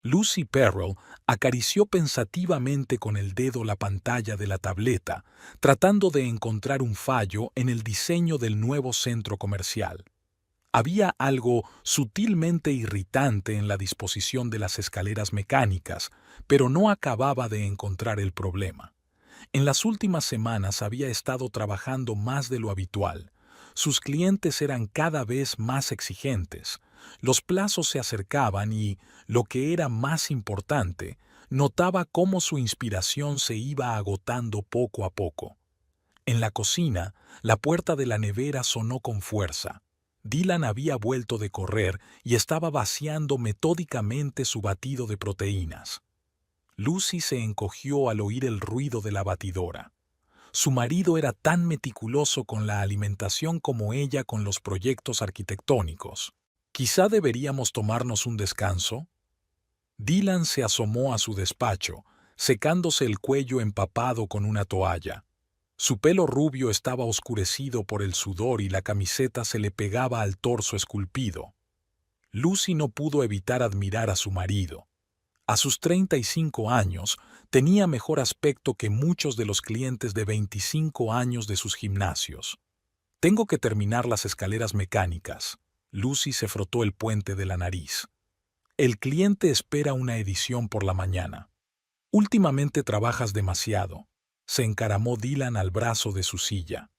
Lucy Perrell acarició pensativamente con el dedo la pantalla de la tableta, tratando de encontrar un fallo en el diseño del nuevo centro comercial. Había algo sutilmente irritante en la disposición de las escaleras mecánicas, pero no acababa de encontrar el problema. En las últimas semanas había estado trabajando más de lo habitual. Sus clientes eran cada vez más exigentes. Los plazos se acercaban y, lo que era más importante, notaba cómo su inspiración se iba agotando poco a poco. En la cocina, la puerta de la nevera sonó con fuerza. Dylan había vuelto de correr y estaba vaciando metódicamente su batido de proteínas. Lucy se encogió al oír el ruido de la batidora. Su marido era tan meticuloso con la alimentación como ella con los proyectos arquitectónicos. ¿Quizá deberíamos tomarnos un descanso? Dylan se asomó a su despacho, secándose el cuello empapado con una toalla. Su pelo rubio estaba oscurecido por el sudor y la camiseta se le pegaba al torso esculpido. Lucy no pudo evitar admirar a su marido. A sus 35 años, tenía mejor aspecto que muchos de los clientes de 25 años de sus gimnasios. Tengo que terminar las escaleras mecánicas. Lucy se frotó el puente de la nariz. El cliente espera una edición por la mañana. Últimamente trabajas demasiado. Se encaramó Dylan al brazo de su silla.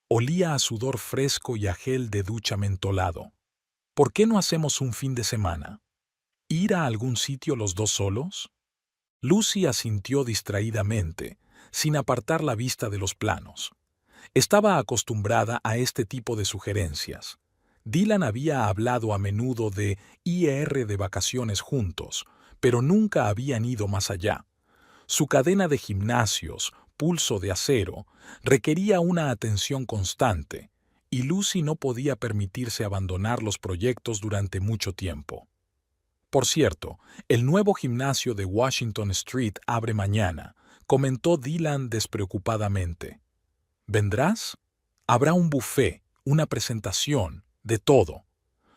Olía a sudor fresco y a gel de ducha mentolado. ¿Por qué no hacemos un fin de semana? ¿Ir a algún sitio los dos solos? Lucy asintió distraídamente, sin apartar la vista de los planos. Estaba acostumbrada a este tipo de sugerencias. Dylan había hablado a menudo de ir de vacaciones juntos, pero nunca habían ido más allá. Su cadena de gimnasios, pulso de acero, requería una atención constante, y Lucy no podía permitirse abandonar los proyectos durante mucho tiempo. Por cierto, el nuevo gimnasio de Washington Street abre mañana, comentó Dylan despreocupadamente. ¿Vendrás? Habrá un buffet, una presentación, de todo.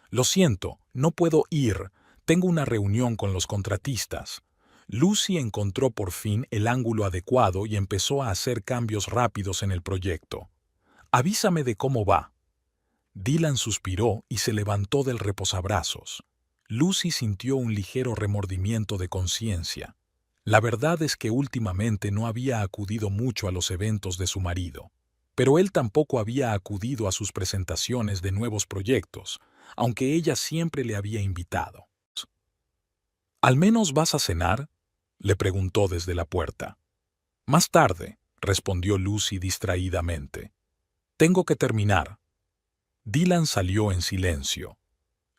Lo siento, no puedo ir, tengo una reunión con los contratistas. Lucy encontró por fin el ángulo adecuado y empezó a hacer cambios rápidos en el proyecto. Avísame de cómo va. Dylan suspiró y se levantó del reposabrazos. Lucy sintió un ligero remordimiento de conciencia. La verdad es que últimamente no había acudido mucho a los eventos de su marido, pero él tampoco había acudido a sus presentaciones de nuevos proyectos, aunque ella siempre le había invitado. ¿Al menos vas a cenar?, le preguntó desde la puerta. Más tarde, respondió Lucy distraídamente. Tengo que terminar. Dylan salió en silencio.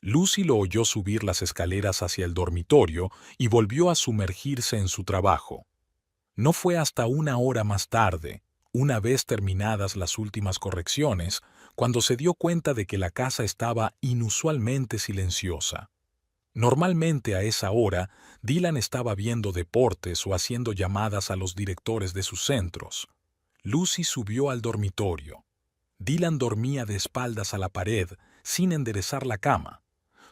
Lucy lo oyó subir las escaleras hacia el dormitorio y volvió a sumergirse en su trabajo. No fue hasta una hora más tarde, una vez terminadas las últimas correcciones, cuando se dio cuenta de que la casa estaba inusualmente silenciosa. Normalmente a esa hora, Dylan estaba viendo deportes o haciendo llamadas a los directores de sus centros. Lucy subió al dormitorio. Dylan dormía de espaldas a la pared, sin enderezar la cama.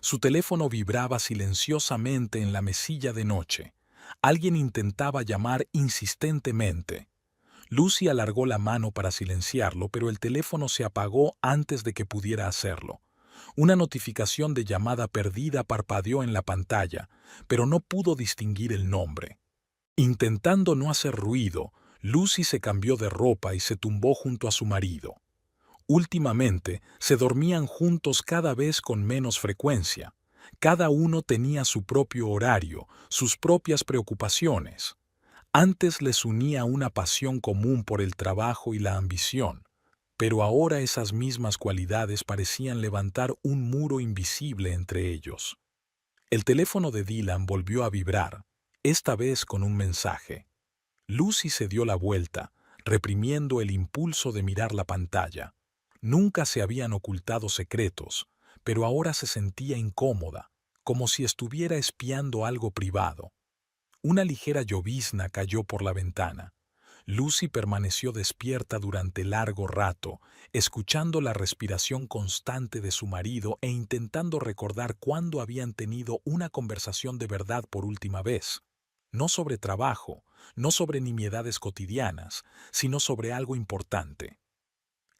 Su teléfono vibraba silenciosamente en la mesilla de noche. Alguien intentaba llamar insistentemente. Lucy alargó la mano para silenciarlo, pero el teléfono se apagó antes de que pudiera hacerlo. Una notificación de llamada perdida parpadeó en la pantalla, pero no pudo distinguir el nombre. Intentando no hacer ruido, Lucy se cambió de ropa y se tumbó junto a su marido. Últimamente, se dormían juntos cada vez con menos frecuencia. Cada uno tenía su propio horario, sus propias preocupaciones. Antes les unía una pasión común por el trabajo y la ambición, pero ahora esas mismas cualidades parecían levantar un muro invisible entre ellos. El teléfono de Dylan volvió a vibrar, esta vez con un mensaje. Lucy se dio la vuelta, reprimiendo el impulso de mirar la pantalla. Nunca se habían ocultado secretos, pero ahora se sentía incómoda, como si estuviera espiando algo privado. Una ligera llovizna cayó por la ventana. Lucy permaneció despierta durante largo rato, escuchando la respiración constante de su marido e intentando recordar cuándo habían tenido una conversación de verdad por última vez. No sobre trabajo, no sobre nimiedades cotidianas, sino sobre algo importante.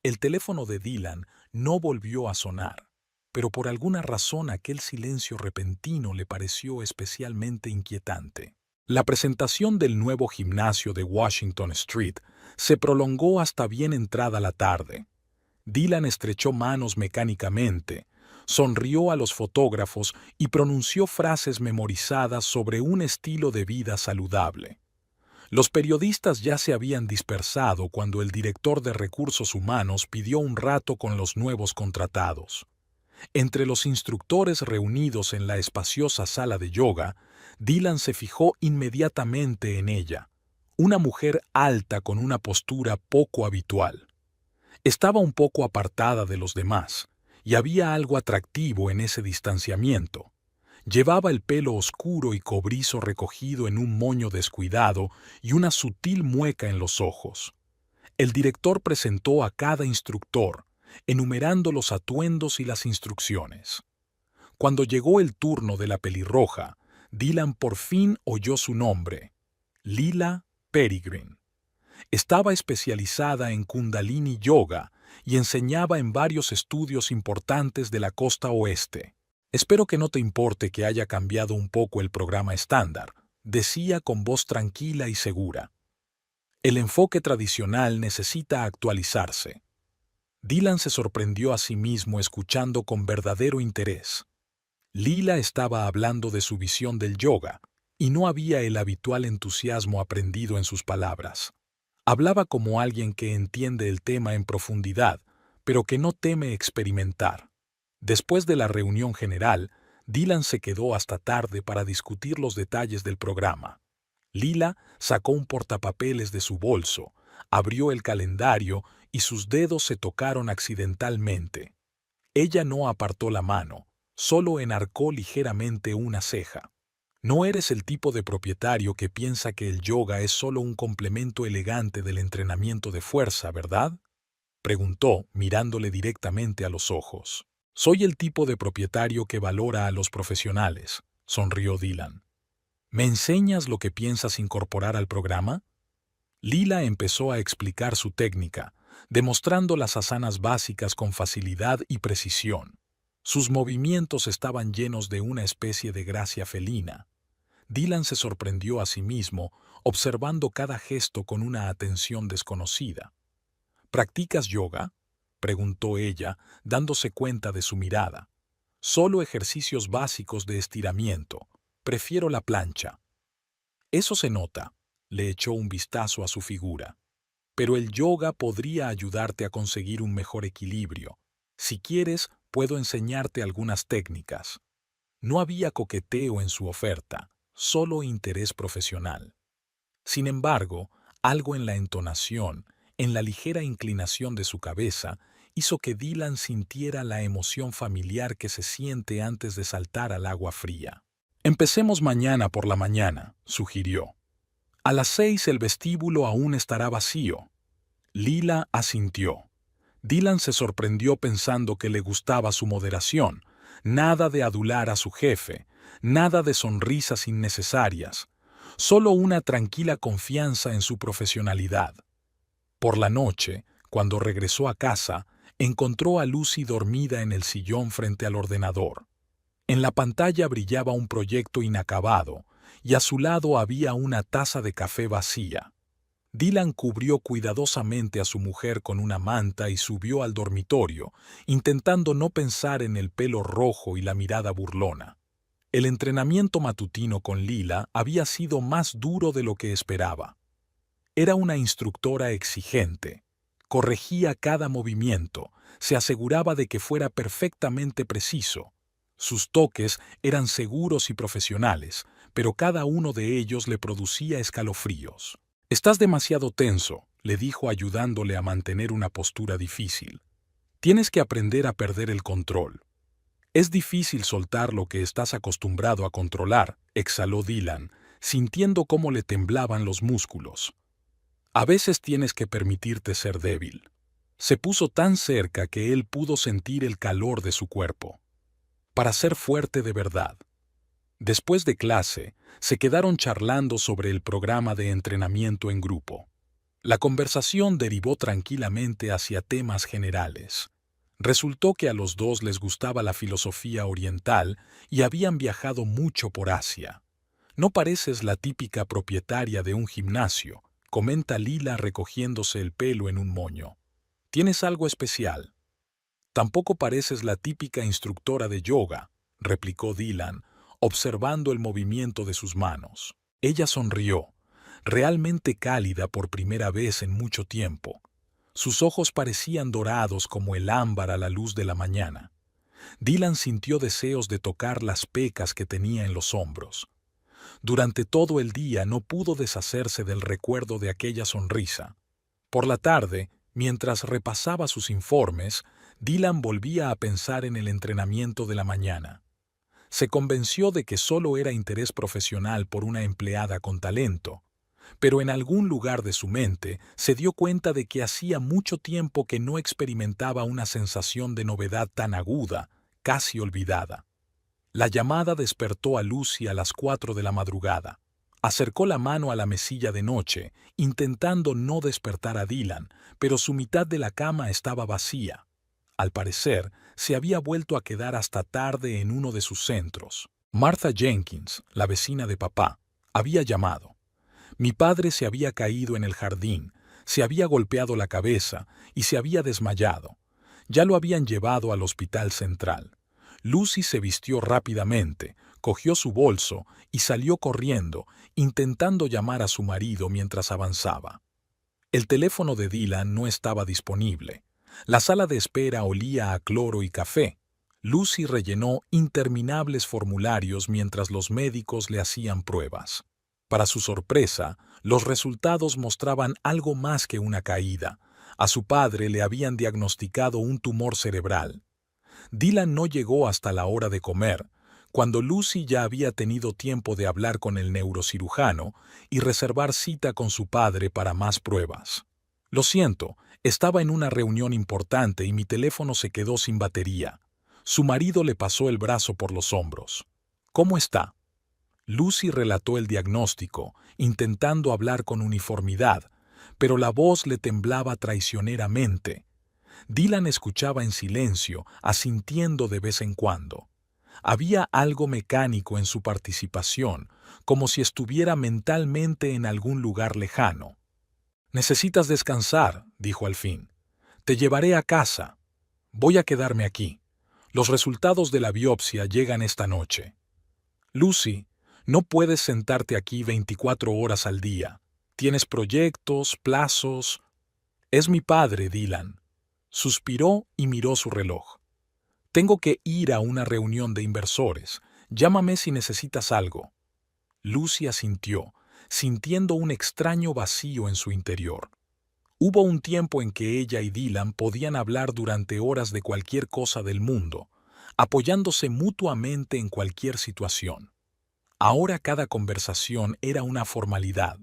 El teléfono de Dylan no volvió a sonar, pero por alguna razón aquel silencio repentino le pareció especialmente inquietante. La presentación del nuevo gimnasio de Washington Street se prolongó hasta bien entrada la tarde. Dylan estrechó manos mecánicamente, sonrió a los fotógrafos y pronunció frases memorizadas sobre un estilo de vida saludable. Los periodistas ya se habían dispersado cuando el director de recursos humanos pidió un rato con los nuevos contratados. Entre los instructores reunidos en la espaciosa sala de yoga, Dylan se fijó inmediatamente en ella, una mujer alta con una postura poco habitual. Estaba un poco apartada de los demás, y había algo atractivo en ese distanciamiento. Llevaba el pelo oscuro y cobrizo recogido en un moño descuidado y una sutil mueca en los ojos. El director presentó a cada instructor, enumerando los atuendos y las instrucciones. Cuando llegó el turno de la pelirroja, Dylan por fin oyó su nombre, Lila Peregrine. Estaba especializada en Kundalini Yoga y enseñaba en varios estudios importantes de la costa oeste. Espero que no te importe que haya cambiado un poco el programa estándar, decía con voz tranquila y segura. El enfoque tradicional necesita actualizarse. Dylan se sorprendió a sí mismo escuchando con verdadero interés. Lila estaba hablando de su visión del yoga, y no había el habitual entusiasmo aprendido en sus palabras. Hablaba como alguien que entiende el tema en profundidad, pero que no teme experimentar. Después de la reunión general, Dylan se quedó hasta tarde para discutir los detalles del programa. Lila sacó un portapapeles de su bolso, abrió el calendario y sus dedos se tocaron accidentalmente. Ella no apartó la mano, solo enarcó ligeramente una ceja. No eres el tipo de propietario que piensa que el yoga es solo un complemento elegante del entrenamiento de fuerza, ¿verdad? Preguntó, mirándole directamente a los ojos. Soy el tipo de propietario que valora a los profesionales, sonrió Dylan. ¿Me enseñas lo que piensas incorporar al programa? Lila empezó a explicar su técnica, demostrando las asanas básicas con facilidad y precisión. Sus movimientos estaban llenos de una especie de gracia felina. Dylan se sorprendió a sí mismo, observando cada gesto con una atención desconocida. ¿Practicas yoga?, preguntó ella, dándose cuenta de su mirada. Solo ejercicios básicos de estiramiento. Prefiero la plancha. Eso se nota. Le echó un vistazo a su figura. Pero el yoga podría ayudarte a conseguir un mejor equilibrio. Si quieres, puedo enseñarte algunas técnicas. No había coqueteo en su oferta, solo interés profesional. Sin embargo, algo en la entonación, en la ligera inclinación de su cabeza, hizo que Dylan sintiera la emoción familiar que se siente antes de saltar al agua fría. Empecemos mañana por la mañana, sugirió. A las 6 el vestíbulo aún estará vacío. Lila asintió. Dylan se sorprendió pensando que le gustaba su moderación, nada de adular a su jefe, nada de sonrisas innecesarias, solo una tranquila confianza en su profesionalidad. Por la noche, cuando regresó a casa, encontró a Lucy dormida en el sillón frente al ordenador. En la pantalla brillaba un proyecto inacabado y a su lado había una taza de café vacía. Dylan cubrió cuidadosamente a su mujer con una manta y subió al dormitorio, intentando no pensar en el pelo rojo y la mirada burlona. El entrenamiento matutino con Lila había sido más duro de lo que esperaba. Era una instructora exigente. Corregía cada movimiento, se aseguraba de que fuera perfectamente preciso. Sus toques eran seguros y profesionales, pero cada uno de ellos le producía escalofríos. «Estás demasiado tenso», le dijo ayudándole a mantener una postura difícil. «Tienes que aprender a perder el control». «Es difícil soltar lo que estás acostumbrado a controlar», exhaló Dylan, sintiendo cómo le temblaban los músculos. A veces tienes que permitirte ser débil. Se puso tan cerca que él pudo sentir el calor de su cuerpo. Para ser fuerte de verdad. Después de clase, se quedaron charlando sobre el programa de entrenamiento en grupo. La conversación derivó tranquilamente hacia temas generales. Resultó que a los dos les gustaba la filosofía oriental y habían viajado mucho por Asia. No pareces la típica propietaria de un gimnasio, comenta Lila recogiéndose el pelo en un moño. Tienes algo especial. Tampoco pareces la típica instructora de yoga, replicó Dylan, observando el movimiento de sus manos. Ella sonrió, realmente cálida por primera vez en mucho tiempo. Sus ojos parecían dorados como el ámbar a la luz de la mañana. Dylan sintió deseos de tocar las pecas que tenía en los hombros. Durante todo el día no pudo deshacerse del recuerdo de aquella sonrisa. Por la tarde, mientras repasaba sus informes, Dylan volvía a pensar en el entrenamiento de la mañana. Se convenció de que solo era interés profesional por una empleada con talento, pero en algún lugar de su mente se dio cuenta de que hacía mucho tiempo que no experimentaba una sensación de novedad tan aguda, casi olvidada. La llamada despertó a Lucy a las 4 de la madrugada. Acercó la mano a la mesilla de noche, intentando no despertar a Dylan, pero su mitad de la cama estaba vacía. Al parecer, se había vuelto a quedar hasta tarde en uno de sus centros. Martha Jenkins, la vecina de papá, había llamado. Mi padre se había caído en el jardín, se había golpeado la cabeza y se había desmayado. Ya lo habían llevado al hospital central. Lucy se vistió rápidamente, cogió su bolso y salió corriendo, intentando llamar a su marido mientras avanzaba. El teléfono de Dylan no estaba disponible. La sala de espera olía a cloro y café. Lucy rellenó interminables formularios mientras los médicos le hacían pruebas. Para su sorpresa, los resultados mostraban algo más que una caída. A su padre le habían diagnosticado un tumor cerebral. Dylan no llegó hasta la hora de comer, cuando Lucy ya había tenido tiempo de hablar con el neurocirujano y reservar cita con su padre para más pruebas. Lo siento, estaba en una reunión importante y mi teléfono se quedó sin batería. Su marido le pasó el brazo por los hombros. ¿Cómo está? Lucy relató el diagnóstico, intentando hablar con uniformidad, pero la voz le temblaba traicioneramente. Dylan escuchaba en silencio, asintiendo de vez en cuando. Había algo mecánico en su participación, como si estuviera mentalmente en algún lugar lejano. «Necesitas descansar», dijo al fin. «Te llevaré a casa. Voy a quedarme aquí. Los resultados de la biopsia llegan esta noche». «Lucy, no puedes sentarte aquí 24 horas al día. Tienes proyectos, plazos». «Es mi padre, Dylan». Suspiró y miró su reloj. «Tengo que ir a una reunión de inversores. Llámame si necesitas algo». Lucy asintió, sintiendo un extraño vacío en su interior. Hubo un tiempo en que ella y Dylan podían hablar durante horas de cualquier cosa del mundo, apoyándose mutuamente en cualquier situación. Ahora cada conversación era una formalidad.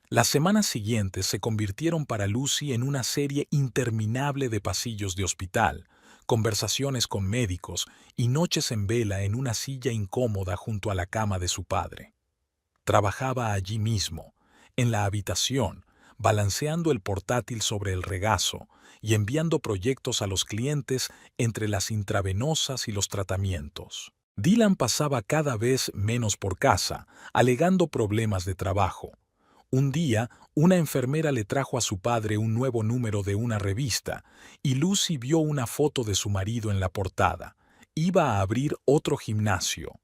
Las semanas siguientes se convirtieron para Lucy en una serie interminable de pasillos de hospital, conversaciones con médicos y noches en vela en una silla incómoda junto a la cama de su padre. Trabajaba allí mismo, en la habitación, balanceando el portátil sobre el regazo y enviando proyectos a los clientes entre las intravenosas y los tratamientos. Dylan pasaba cada vez menos por casa, alegando problemas de trabajo. Un día, una enfermera le trajo a su padre un nuevo número de una revista, y Lucy vio una foto de su marido en la portada. Iba a abrir otro gimnasio.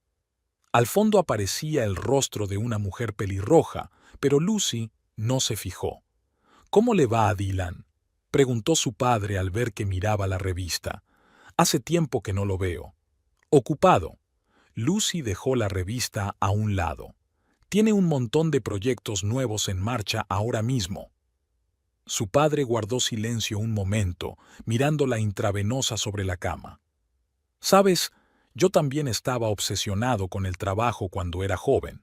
Al fondo aparecía el rostro de una mujer pelirroja, pero Lucy no se fijó. «¿Cómo le va a Dylan?», preguntó su padre al ver que miraba la revista. «Hace tiempo que no lo veo». «Ocupado». Lucy dejó la revista a un lado. «Tiene un montón de proyectos nuevos en marcha ahora mismo». Su padre guardó silencio un momento, mirando la intravenosa sobre la cama. «Sabes, yo también estaba obsesionado con el trabajo cuando era joven.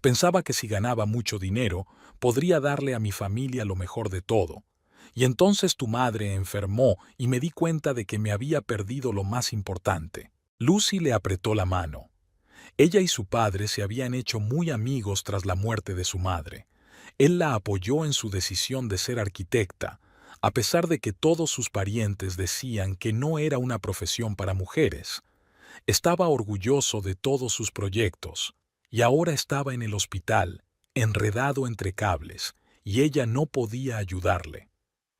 Pensaba que si ganaba mucho dinero, podría darle a mi familia lo mejor de todo. Y entonces tu madre enfermó y me di cuenta de que me había perdido lo más importante. Lucy le apretó la mano. Ella y su padre se habían hecho muy amigos tras la muerte de su madre. Él la apoyó en su decisión de ser arquitecta, a pesar de que todos sus parientes decían que no era una profesión para mujeres. Estaba orgulloso de todos sus proyectos, y ahora estaba en el hospital, enredado entre cables, y ella no podía ayudarle.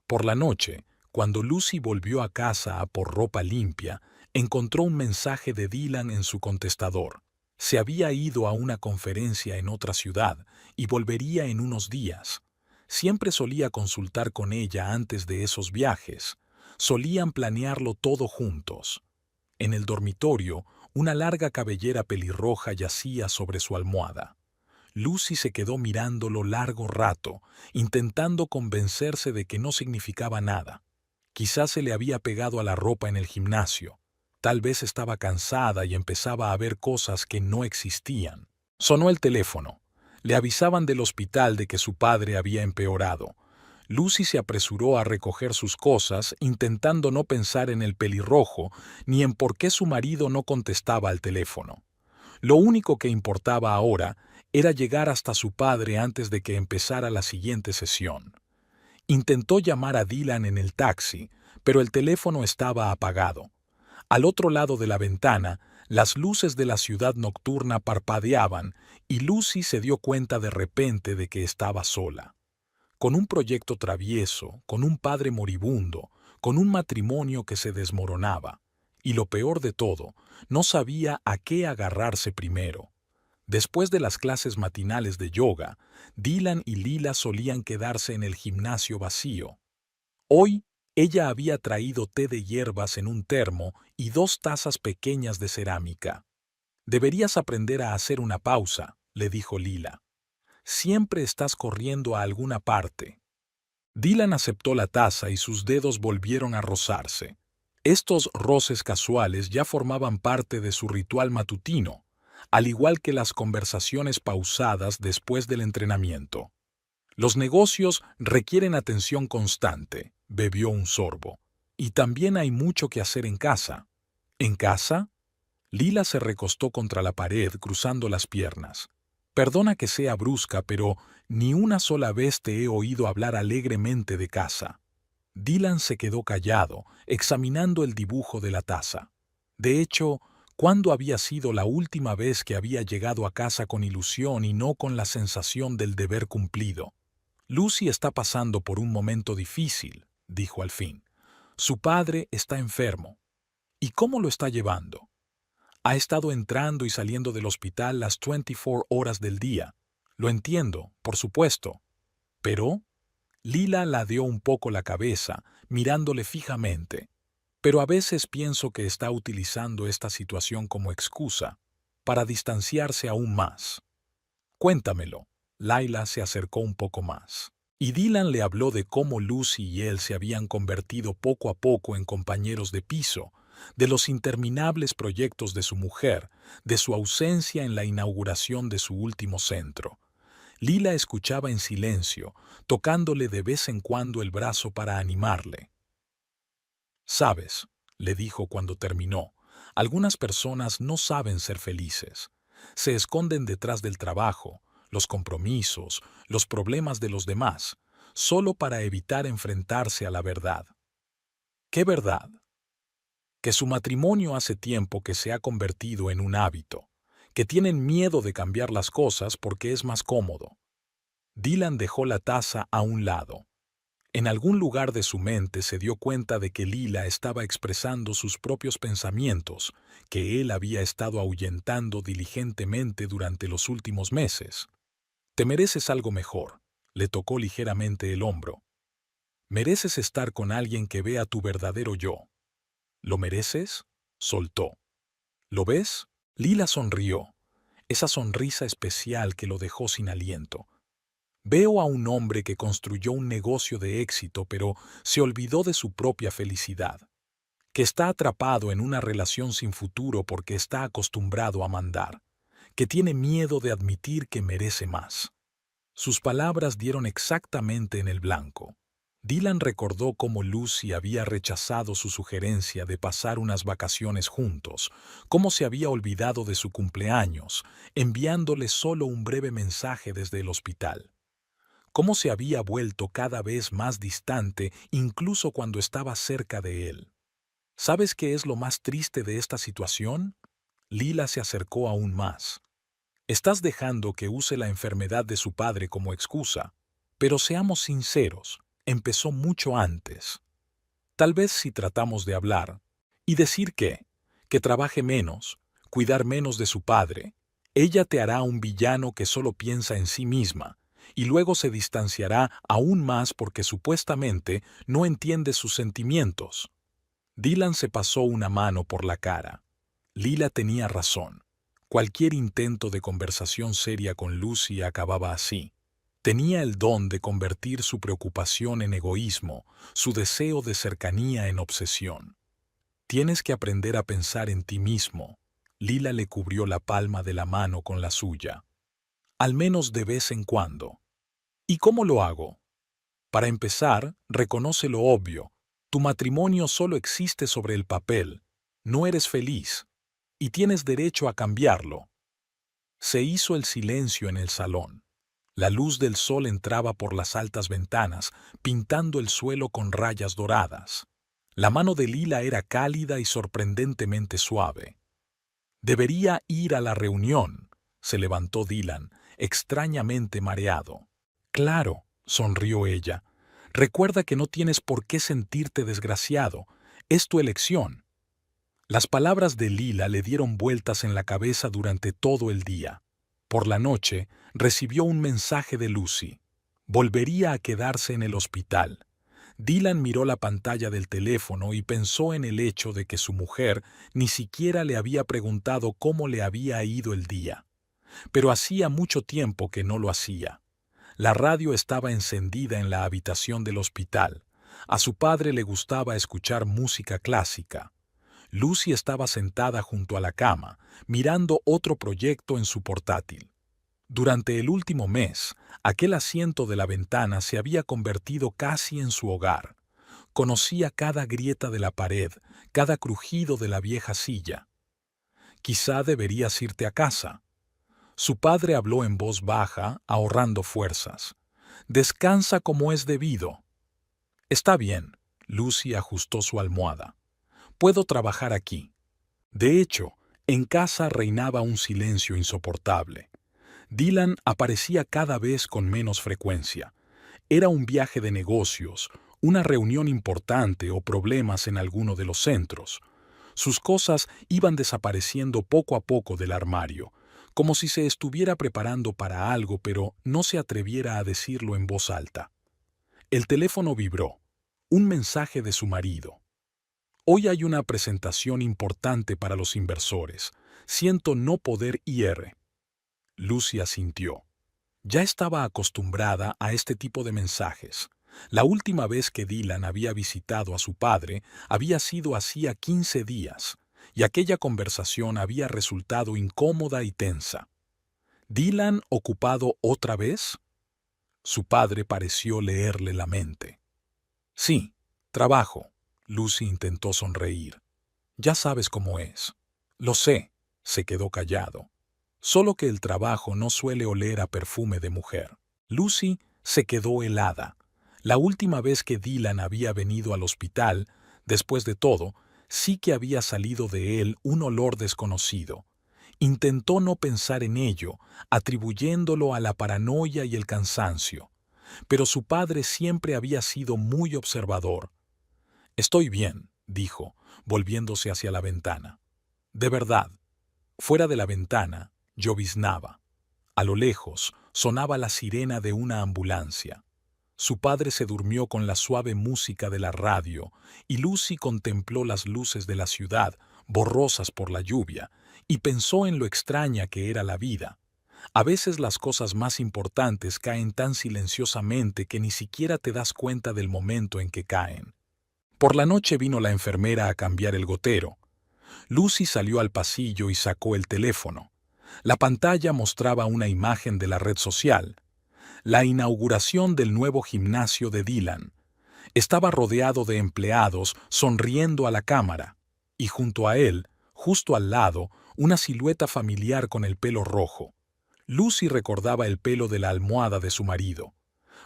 Por la noche, cuando Lucy volvió a casa a por ropa limpia, encontró un mensaje de Dylan en su contestador. Se había ido a una conferencia en otra ciudad y volvería en unos días. Siempre solía consultar con ella antes de esos viajes. Solían planearlo todo juntos. En el dormitorio, una larga cabellera pelirroja yacía sobre su almohada. Lucy se quedó mirándolo largo rato, intentando convencerse de que no significaba nada. Quizás se le había pegado a la ropa en el gimnasio. Tal vez estaba cansada y empezaba a ver cosas que no existían. Sonó el teléfono. Le avisaban del hospital de que su padre había empeorado. Lucy se apresuró a recoger sus cosas, intentando no pensar en el pelirrojo ni en por qué su marido no contestaba al teléfono. Lo único que importaba ahora era llegar hasta su padre antes de que empezara la siguiente sesión. Intentó llamar a Dylan en el taxi, pero el teléfono estaba apagado. Al otro lado de la ventana, las luces de la ciudad nocturna parpadeaban y Lucy se dio cuenta de repente de que estaba sola. Con un proyecto travieso, con un padre moribundo, con un matrimonio que se desmoronaba. Y lo peor de todo, no sabía a qué agarrarse primero. Después de las clases matinales de yoga, Dylan y Lila solían quedarse en el gimnasio vacío. Hoy, ella había traído té de hierbas en un termo y 2 tazas pequeñas de cerámica. «Deberías aprender a hacer una pausa», le dijo Lila. «Siempre estás corriendo a alguna parte». Dylan aceptó la taza y sus dedos volvieron a rozarse. Estos roces casuales ya formaban parte de su ritual matutino, al igual que las conversaciones pausadas después del entrenamiento. Los negocios requieren atención constante, bebió un sorbo. Y también hay mucho que hacer en casa. ¿En casa? Lila se recostó contra la pared, cruzando las piernas. Perdona que sea brusca, pero ni una sola vez te he oído hablar alegremente de casa. Dylan se quedó callado, examinando el dibujo de la taza. De hecho, ¿cuándo había sido la última vez que había llegado a casa con ilusión y no con la sensación del deber cumplido? Lucy está pasando por un momento difícil, dijo al fin. Su padre está enfermo. ¿Y cómo lo está llevando? Ha estado entrando y saliendo del hospital las 24 horas del día. Lo entiendo, por supuesto. Pero... Lila ladeó un poco la cabeza, mirándole fijamente. Pero a veces pienso que está utilizando esta situación como excusa, para distanciarse aún más. Cuéntamelo. Laila se acercó un poco más. Y Dylan le habló de cómo Lucy y él se habían convertido poco a poco en compañeros de piso, de los interminables proyectos de su mujer, de su ausencia en la inauguración de su último centro. Lila escuchaba en silencio, tocándole de vez en cuando el brazo para animarle. «Sabes», le dijo cuando terminó, «algunas personas no saben ser felices. Se esconden detrás del trabajo, los compromisos, los problemas de los demás, solo para evitar enfrentarse a la verdad». «¿Qué verdad?» «Que su matrimonio hace tiempo que se ha convertido en un hábito, que tienen miedo de cambiar las cosas porque es más cómodo». Dylan dejó la taza a un lado. En algún lugar de su mente se dio cuenta de que Lila estaba expresando sus propios pensamientos, que él había estado ahuyentando diligentemente durante los últimos meses. «Te mereces algo mejor», le tocó ligeramente el hombro. «Mereces estar con alguien que vea tu verdadero yo». «¿Lo mereces?», soltó. «¿Lo ves?». Lila sonrió, esa sonrisa especial que lo dejó sin aliento. «Veo a un hombre que construyó un negocio de éxito, pero se olvidó de su propia felicidad. Que está atrapado en una relación sin futuro porque está acostumbrado a mandar. que tiene miedo de admitir que merece más. Sus palabras dieron exactamente en el blanco. Dylan recordó cómo Lucy había rechazado su sugerencia de pasar unas vacaciones juntos, cómo se había olvidado de su cumpleaños, enviándole solo un breve mensaje desde el hospital. Cómo se había vuelto cada vez más distante incluso cuando estaba cerca de él. ¿Sabes qué es lo más triste de esta situación? Lila se acercó aún más. Estás dejando que use la enfermedad de su padre como excusa, pero seamos sinceros, empezó mucho antes. Tal vez si tratamos de hablar y decir que trabaje menos, cuidar menos de su padre, ella te hará un villano que solo piensa en sí misma, y luego se distanciará aún más porque supuestamente no entiende sus sentimientos. Dylan se pasó una mano por la cara. Lila tenía razón. Cualquier intento de conversación seria con Lucy acababa así. Tenía el don de convertir su preocupación en egoísmo, su deseo de cercanía en obsesión. Tienes que aprender a pensar en ti mismo. Lila le cubrió la palma de la mano con la suya. Al menos de vez en cuando. ¿Y cómo lo hago? Para empezar, reconoce lo obvio. Tu matrimonio solo existe sobre el papel. No eres feliz. Y tienes derecho a cambiarlo. Se hizo el silencio en el salón. La luz del sol entraba por las altas ventanas, pintando el suelo con rayas doradas. La mano de Lila era cálida y sorprendentemente suave. Debería ir a la reunión, se levantó Dylan, extrañamente mareado. Claro, sonrió ella. Recuerda que no tienes por qué sentirte desgraciado. Es tu elección. Las palabras de Lila le dieron vueltas en la cabeza durante todo el día. Por la noche, recibió un mensaje de Lucy. Volvería a quedarse en el hospital. Dylan miró la pantalla del teléfono y pensó en el hecho de que su mujer ni siquiera le había preguntado cómo le había ido el día. Pero hacía mucho tiempo que no lo hacía. La radio estaba encendida en la habitación del hospital. A su padre le gustaba escuchar música clásica. Lucy estaba sentada junto a la cama, mirando otro proyecto en su portátil. Durante el último mes, aquel asiento de la ventana se había convertido casi en su hogar. Conocía cada grieta de la pared, cada crujido de la vieja silla. Quizá deberías irte a casa. Su padre habló en voz baja, ahorrando fuerzas. Descansa como es debido. Está bien, Lucy ajustó su almohada. Puedo trabajar aquí. De hecho, en casa reinaba un silencio insoportable. Dylan aparecía cada vez con menos frecuencia. Era un viaje de negocios, una reunión importante o problemas en alguno de los centros. Sus cosas iban desapareciendo poco a poco del armario, como si se estuviera preparando para algo pero no se atreviera a decirlo en voz alta. El teléfono vibró. Un mensaje de su marido. Hoy hay una presentación importante para los inversores. Siento no poder ir. Lucy asintió. Ya estaba acostumbrada a este tipo de mensajes. La última vez que Dylan había visitado a su padre había sido hacía 15 días, y aquella conversación había resultado incómoda y tensa. ¿Dylan ocupado otra vez? Su padre pareció leerle la mente. Sí, trabajo. Lucy intentó sonreír. Ya sabes cómo es. Lo sé, se quedó callado. Solo que el trabajo no suele oler a perfume de mujer. Lucy se quedó helada. La última vez que Dylan había venido al hospital, después de todo, sí que había salido de él un olor desconocido. Intentó no pensar en ello, atribuyéndolo a la paranoia y el cansancio. Pero su padre siempre había sido muy observador. Estoy bien, dijo, volviéndose hacia la ventana. De verdad. Fuera de la ventana, lloviznaba. A lo lejos, sonaba la sirena de una ambulancia. Su padre se durmió con la suave música de la radio, y Lucy contempló las luces de la ciudad, borrosas por la lluvia, y pensó en lo extraña que era la vida. A veces las cosas más importantes caen tan silenciosamente que ni siquiera te das cuenta del momento en que caen. Por la noche vino la enfermera a cambiar el gotero. Lucy salió al pasillo y sacó el teléfono. La pantalla mostraba una imagen de la red social, la inauguración del nuevo gimnasio de Dylan. Estaba rodeado de empleados sonriendo a la cámara, y junto a él, justo al lado, una silueta familiar con el pelo rojo. Lucy recordaba el pelo de la almohada de su marido.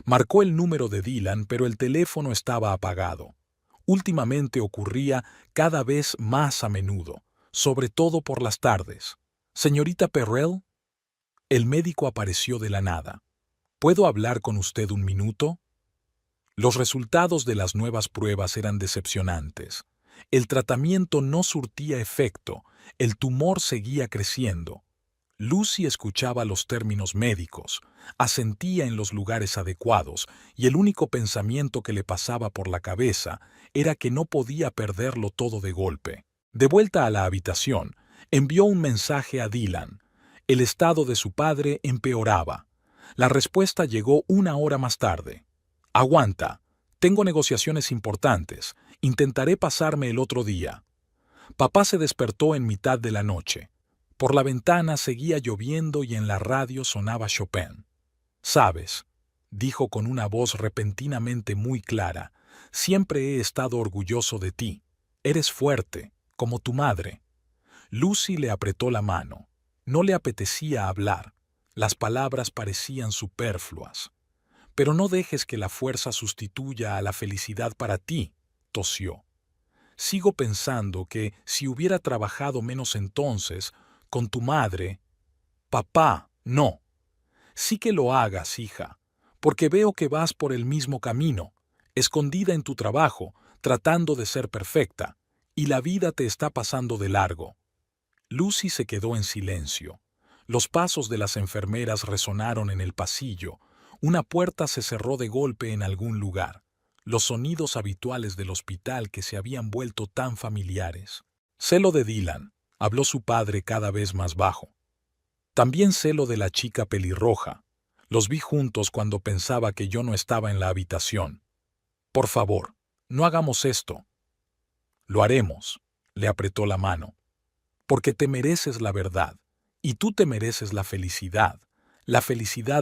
Marcó el número de Dylan, pero el teléfono estaba apagado. Últimamente ocurría cada vez más a menudo, sobre todo por las tardes. «Señorita Perrell». El médico apareció de la nada. «¿Puedo hablar con usted un minuto?» Los resultados de las nuevas pruebas eran decepcionantes. El tratamiento no surtía efecto, el tumor seguía creciendo. Lucy escuchaba los términos médicos, asentía en los lugares adecuados, y el único pensamiento que le pasaba por la cabeza era que no podía perderlo todo de golpe. De vuelta a la habitación, envió un mensaje a Dylan. El estado de su padre empeoraba. La respuesta llegó 1 hora más tarde. «Aguanta. Tengo negociaciones importantes. Intentaré pasarme el otro día». Papá se despertó en mitad de la noche. Por la ventana seguía lloviendo y en la radio sonaba Chopin. «Sabes», dijo con una voz repentinamente muy clara, «siempre he estado orgulloso de ti. Eres fuerte, como tu madre». Lucy le apretó la mano. No le apetecía hablar. Las palabras parecían superfluas. «Pero no dejes que la fuerza sustituya a la felicidad para ti», tosió. «Sigo pensando que si hubiera trabajado menos entonces, con tu madre». «Papá, no. Sí que lo hagas, hija, porque veo que vas por el mismo camino, escondida en tu trabajo, tratando de ser perfecta, y la vida te está pasando de largo». Lucy se quedó en silencio. Los pasos de las enfermeras resonaron en el pasillo. Una puerta se cerró de golpe en algún lugar. Los sonidos habituales del hospital que se habían vuelto tan familiares. «Sé lo de Dylan», habló su padre cada vez más bajo. «También sé lo de la chica pelirroja. Los vi juntos cuando pensaba que yo no estaba en la habitación. Por favor, no hagamos esto». «Lo haremos», le apretó la mano. «Porque te mereces la verdad, y tú te mereces la felicidad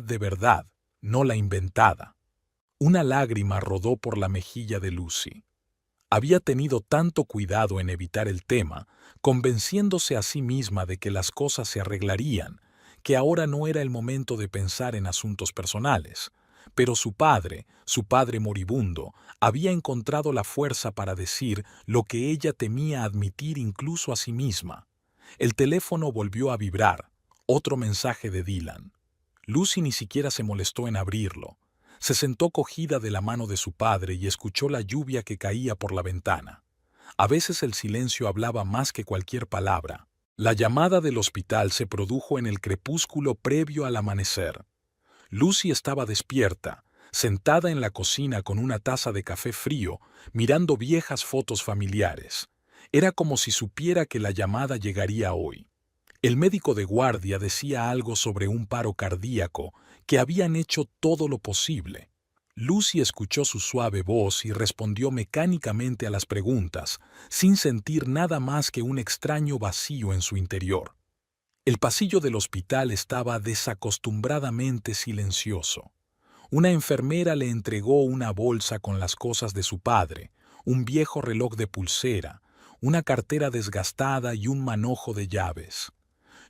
de verdad, no la inventada». Una lágrima rodó por la mejilla de Lucy. Había tenido tanto cuidado en evitar el tema, convenciéndose a sí misma de que las cosas se arreglarían, que ahora no era el momento de pensar en asuntos personales. Pero su padre moribundo, había encontrado la fuerza para decir lo que ella temía admitir incluso a sí misma. El teléfono volvió a vibrar. Otro mensaje de Dylan. Lucy ni siquiera se molestó en abrirlo. Se sentó cogida de la mano de su padre y escuchó la lluvia que caía por la ventana. A veces el silencio hablaba más que cualquier palabra. La llamada del hospital se produjo en el crepúsculo previo al amanecer. Lucy estaba despierta, sentada en la cocina con una taza de café frío, mirando viejas fotos familiares. Era como si supiera que la llamada llegaría hoy. El médico de guardia decía algo sobre un paro cardíaco, que habían hecho todo lo posible. Lucy escuchó su suave voz y respondió mecánicamente a las preguntas, sin sentir nada más que un extraño vacío en su interior. El pasillo del hospital estaba desacostumbradamente silencioso. Una enfermera le entregó una bolsa con las cosas de su padre, un viejo reloj de pulsera, una cartera desgastada y un manojo de llaves.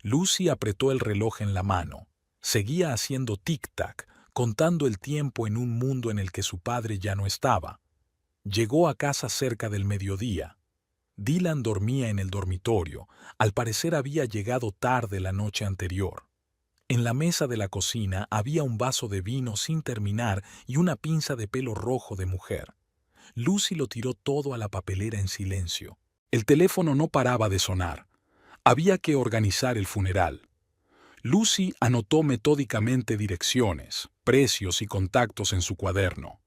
Lucy apretó el reloj en la mano. Seguía haciendo tic-tac, contando el tiempo en un mundo en el que su padre ya no estaba. Llegó a casa cerca del mediodía. Dylan dormía en el dormitorio. Al parecer había llegado tarde la noche anterior. En la mesa de la cocina había un vaso de vino sin terminar y una pinza de pelo rojo de mujer. Lucy lo tiró todo a la papelera en silencio. El teléfono no paraba de sonar. Había que organizar el funeral. Lucy anotó metódicamente direcciones, precios y contactos en su cuaderno.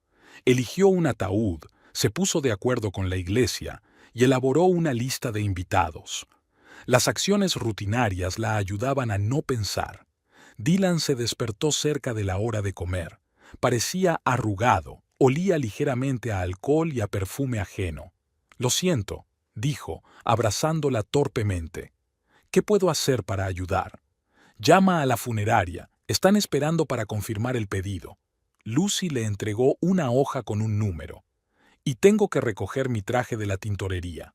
Eligió un ataúd, se puso de acuerdo con la iglesia y elaboró una lista de invitados. Las acciones rutinarias la ayudaban a no pensar. Dylan se despertó cerca de la hora de comer. Parecía arrugado, olía ligeramente a alcohol y a perfume ajeno. «Lo siento», dijo, abrazándola torpemente. «¿Qué puedo hacer para ayudar?» Llama a la funeraria. Están esperando para confirmar el pedido. Lucy le entregó una hoja con un número. Y tengo que recoger mi traje de la tintorería.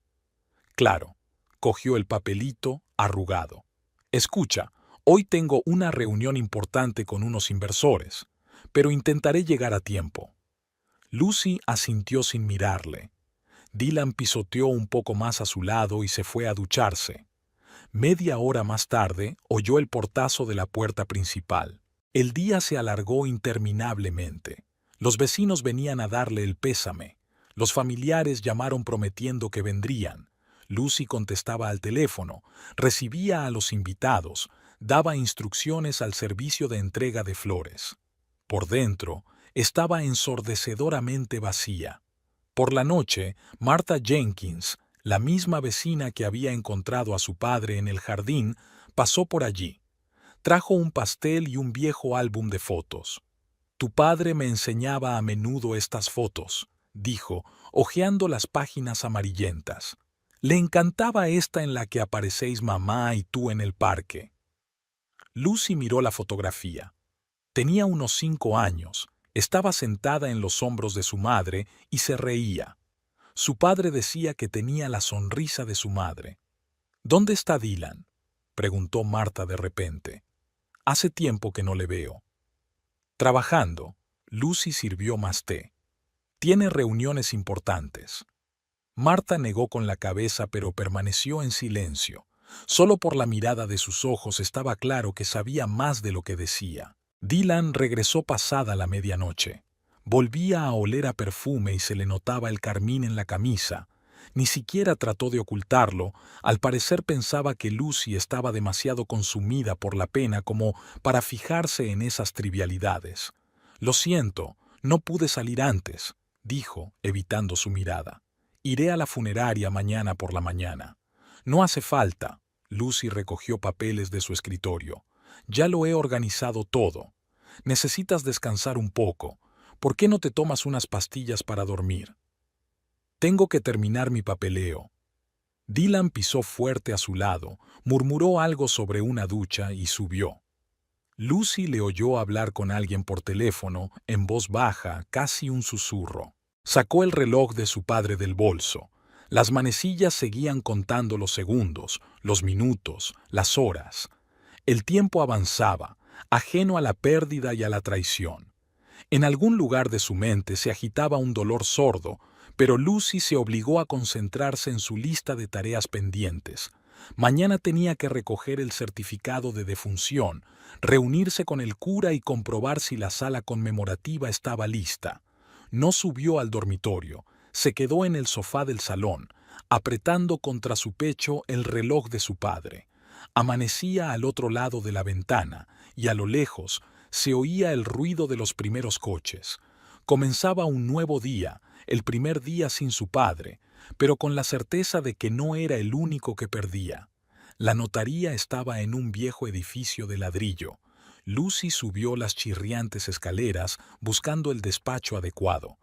Claro, cogió el papelito, arrugado. Escucha, hoy tengo una reunión importante con unos inversores, pero intentaré llegar a tiempo. Lucy asintió sin mirarle. Dylan pisoteó un poco más a su lado y se fue a ducharse. Media hora más tarde oyó el portazo de la puerta principal. El día se alargó interminablemente. Los vecinos venían a darle el pésame. Los familiares llamaron prometiendo que vendrían. Lucy contestaba al teléfono, recibía a los invitados, daba instrucciones al servicio de entrega de flores. Por dentro, estaba ensordecedoramente vacía. Por la noche, Martha Jenkins, la misma vecina que había encontrado a su padre en el jardín, pasó por allí. Trajo un pastel y un viejo álbum de fotos. «Tu padre me enseñaba a menudo estas fotos», dijo, hojeando las páginas amarillentas. «Le encantaba esta en la que aparecéis mamá y tú en el parque». Lucy miró la fotografía. Tenía unos 5 años, estaba sentada en los hombros de su madre y se reía. Su padre decía que tenía la sonrisa de su madre. «¿Dónde está Dylan?», preguntó Martha de repente. «Hace tiempo que no le veo». «Trabajando». Lucy sirvió más té. «Tiene reuniones importantes». Martha negó con la cabeza, pero permaneció en silencio. Solo por la mirada de sus ojos estaba claro que sabía más de lo que decía. Dylan regresó pasada la medianoche. Volvía a oler a perfume y se le notaba el carmín en la camisa. Ni siquiera trató de ocultarlo. Al parecer pensaba que Lucy estaba demasiado consumida por la pena como para fijarse en esas trivialidades. «Lo siento, no pude salir antes», dijo, evitando su mirada. «Iré a la funeraria mañana por la mañana». «No hace falta». Lucy recogió papeles de su escritorio. «Ya lo he organizado todo. Necesitas descansar un poco. ¿Por qué no te tomas unas pastillas para dormir?» «Tengo que terminar mi papeleo». Dylan pisó fuerte a su lado, murmuró algo sobre una ducha y subió. Lucy le oyó hablar con alguien por teléfono, en voz baja, casi un susurro. Sacó el reloj de su padre del bolso. Las manecillas seguían contando los segundos, los minutos, las horas. El tiempo avanzaba, ajeno a la pérdida y a la traición. En algún lugar de su mente se agitaba un dolor sordo, pero Lucy se obligó a concentrarse en su lista de tareas pendientes. Mañana tenía que recoger el certificado de defunción, reunirse con el cura y comprobar si la sala conmemorativa estaba lista. No subió al dormitorio, se quedó en el sofá del salón, apretando contra su pecho el reloj de su padre. Amanecía al otro lado de la ventana, y a lo lejos se oía el ruido de los primeros coches. Comenzaba un nuevo día, el primer día sin su padre, pero con la certeza de que no era el único que perdía. La notaría estaba en un viejo edificio de ladrillo. Lucy subió las chirriantes escaleras buscando el despacho adecuado.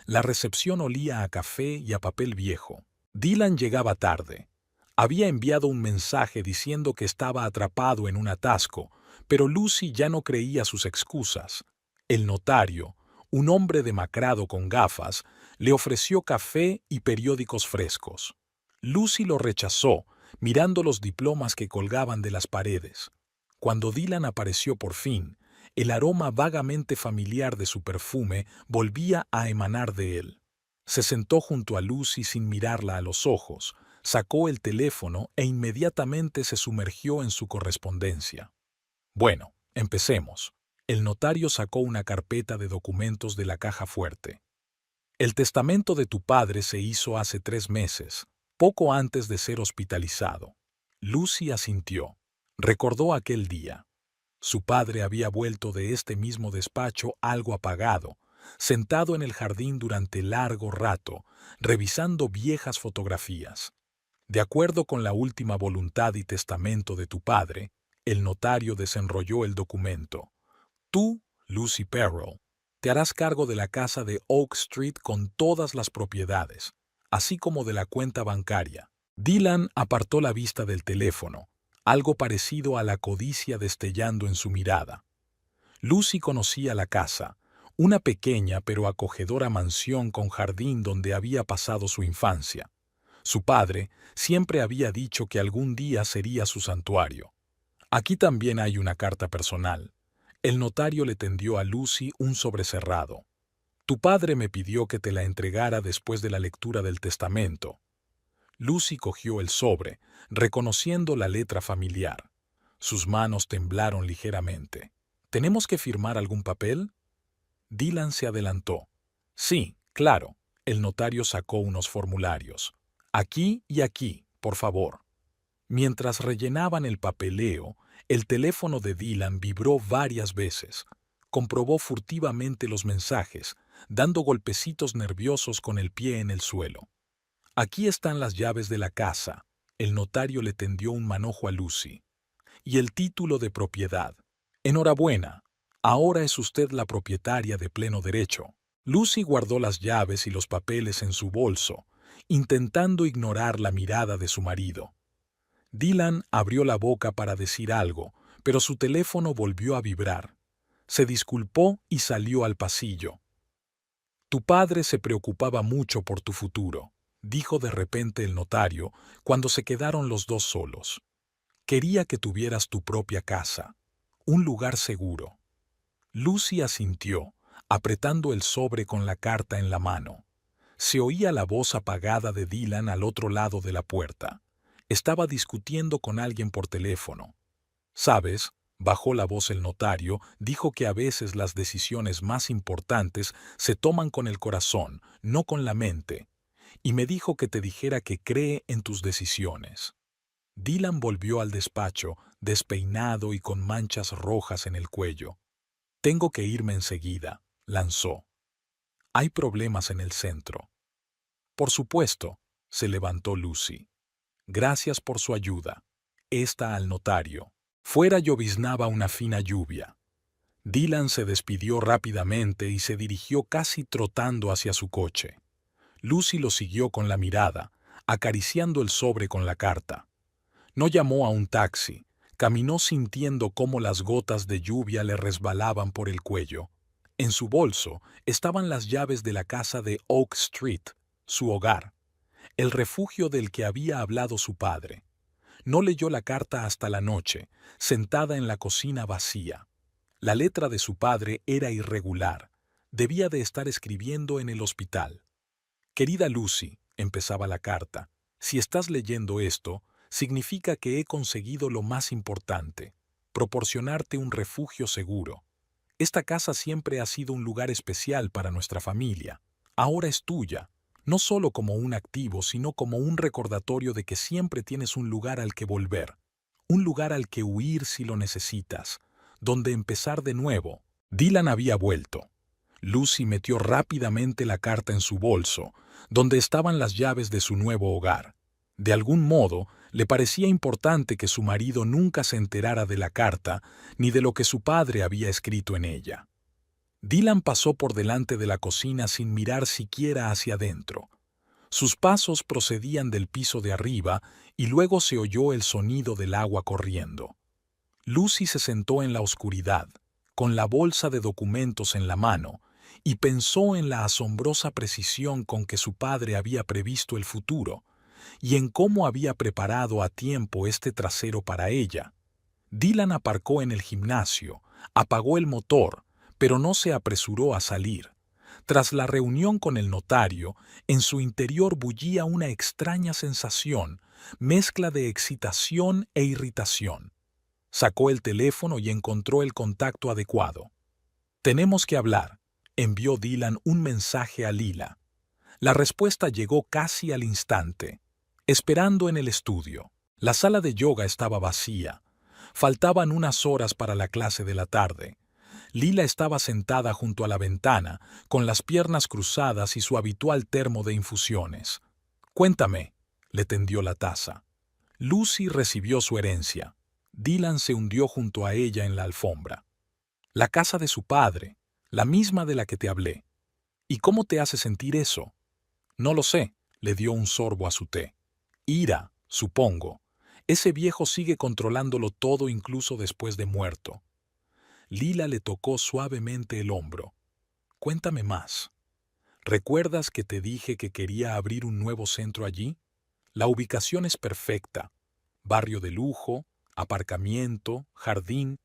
La recepción olía a café y a papel viejo. Dylan llegaba tarde. Había enviado un mensaje diciendo que estaba atrapado en un atasco, pero Lucy ya no creía sus excusas. El notario, un hombre demacrado con gafas, le ofreció café y periódicos frescos. Lucy lo rechazó, mirando los diplomas que colgaban de las paredes. Cuando Dylan apareció por fin, el aroma vagamente familiar de su perfume volvía a emanar de él. Se sentó junto a Lucy sin mirarla a los ojos, sacó el teléfono e inmediatamente se sumergió en su correspondencia. «Bueno, empecemos». El notario sacó una carpeta de documentos de la caja fuerte. «El testamento de tu padre se hizo hace 3 meses, poco antes de ser hospitalizado». Lucy asintió. Recordó aquel día. Su padre había vuelto de este mismo despacho algo apagado, sentado en el jardín durante largo rato, revisando viejas fotografías. De acuerdo con la última voluntad y testamento de tu padre, el notario desenrolló el documento. Tú, Lucy Perrell, te harás cargo de la casa de Oak Street con todas las propiedades, así como de la cuenta bancaria. Dylan apartó la vista del teléfono. algo parecido a la codicia destellando en su mirada. Lucy conocía la casa, una pequeña pero acogedora mansión con jardín donde había pasado su infancia. Su padre siempre había dicho que algún día sería su santuario. Aquí también hay una carta personal. El notario le tendió a Lucy un sobrecerrado. Tu padre me pidió que te la entregara después de la lectura del testamento. Lucy cogió el sobre, reconociendo la letra familiar. Sus manos temblaron ligeramente. ¿Tenemos que firmar algún papel? Dylan se adelantó. Sí, claro. El notario sacó unos formularios. Aquí y aquí, por favor. Mientras rellenaban el papeleo, el teléfono de Dylan vibró varias veces. Comprobó furtivamente los mensajes, dando golpecitos nerviosos con el pie en el suelo. Aquí están las llaves de la casa. El notario le tendió un manojo a Lucy. Y el título de propiedad. Enhorabuena. Ahora es usted la propietaria de pleno derecho. Lucy guardó las llaves y los papeles en su bolso, intentando ignorar la mirada de su marido. Dylan abrió la boca para decir algo, pero su teléfono volvió a vibrar. Se disculpó y salió al pasillo. Tu padre se preocupaba mucho por tu futuro, dijo de repente el notario cuando se quedaron los dos solos. Quería que tuvieras tu propia casa, un lugar seguro. Lucy asintió, apretando el sobre con la carta en la mano. Se oía la voz apagada de Dylan al otro lado de la puerta. Estaba discutiendo con alguien por teléfono. ¿Sabes? Bajó la voz el notario, dijo que a veces las decisiones más importantes se toman con el corazón, no con la mente, y me dijo que te dijera que cree en tus decisiones. Dylan volvió al despacho, despeinado y con manchas rojas en el cuello. Tengo que irme enseguida, lanzó. Hay problemas en el centro. Por supuesto, se levantó Lucy. Gracias por su ayuda. Esta al notario. Fuera lloviznaba una fina lluvia. Dylan se despidió rápidamente y se dirigió casi trotando hacia su coche. Lucy lo siguió con la mirada, acariciando el sobre con la carta. No llamó a un taxi, caminó sintiendo cómo las gotas de lluvia le resbalaban por el cuello. En su bolso estaban las llaves de la casa de Oak Street, su hogar, el refugio del que había hablado su padre. No leyó la carta hasta la noche, sentada en la cocina vacía. La letra de su padre era irregular. Debía de estar escribiendo en el hospital. Querida Lucy, empezaba la carta, si estás leyendo esto, significa que he conseguido lo más importante, proporcionarte un refugio seguro. Esta casa siempre ha sido un lugar especial para nuestra familia. Ahora es tuya, no solo como un activo, sino como un recordatorio de que siempre tienes un lugar al que volver, un lugar al que huir si lo necesitas, donde empezar de nuevo. Dylan había vuelto. Lucy metió rápidamente la carta en su bolso, donde estaban las llaves de su nuevo hogar. De algún modo, le parecía importante que su marido nunca se enterara de la carta ni de lo que su padre había escrito en ella. Dylan pasó por delante de la cocina sin mirar siquiera hacia adentro. Sus pasos procedían del piso de arriba y luego se oyó el sonido del agua corriendo. Lucy se sentó en la oscuridad, con la bolsa de documentos en la mano, y pensó en la asombrosa precisión con que su padre había previsto el futuro, y en cómo había preparado a tiempo este trasero para ella. Dylan aparcó en el gimnasio, apagó el motor, pero no se apresuró a salir. Tras la reunión con el notario, en su interior bullía una extraña sensación, mezcla de excitación e irritación. Sacó el teléfono y encontró el contacto adecuado. «Tenemos que hablar», envió Dylan un mensaje a Lila. La respuesta llegó casi al instante. Esperando en el estudio. La sala de yoga estaba vacía. Faltaban unas horas para la clase de la tarde. Lila estaba sentada junto a la ventana, con las piernas cruzadas y su habitual termo de infusiones. «Cuéntame», le tendió la taza. Lucy recibió su herencia. Dylan se hundió junto a ella en la alfombra. La casa de su padre, la misma de la que te hablé. ¿Y cómo te hace sentir eso? No lo sé, le dio un sorbo a su té. Ira, supongo. Ese viejo sigue controlándolo todo incluso después de muerto. Lila le tocó suavemente el hombro. Cuéntame más. ¿Recuerdas que te dije que quería abrir un nuevo centro allí? La ubicación es perfecta. Barrio de lujo, aparcamiento, jardín.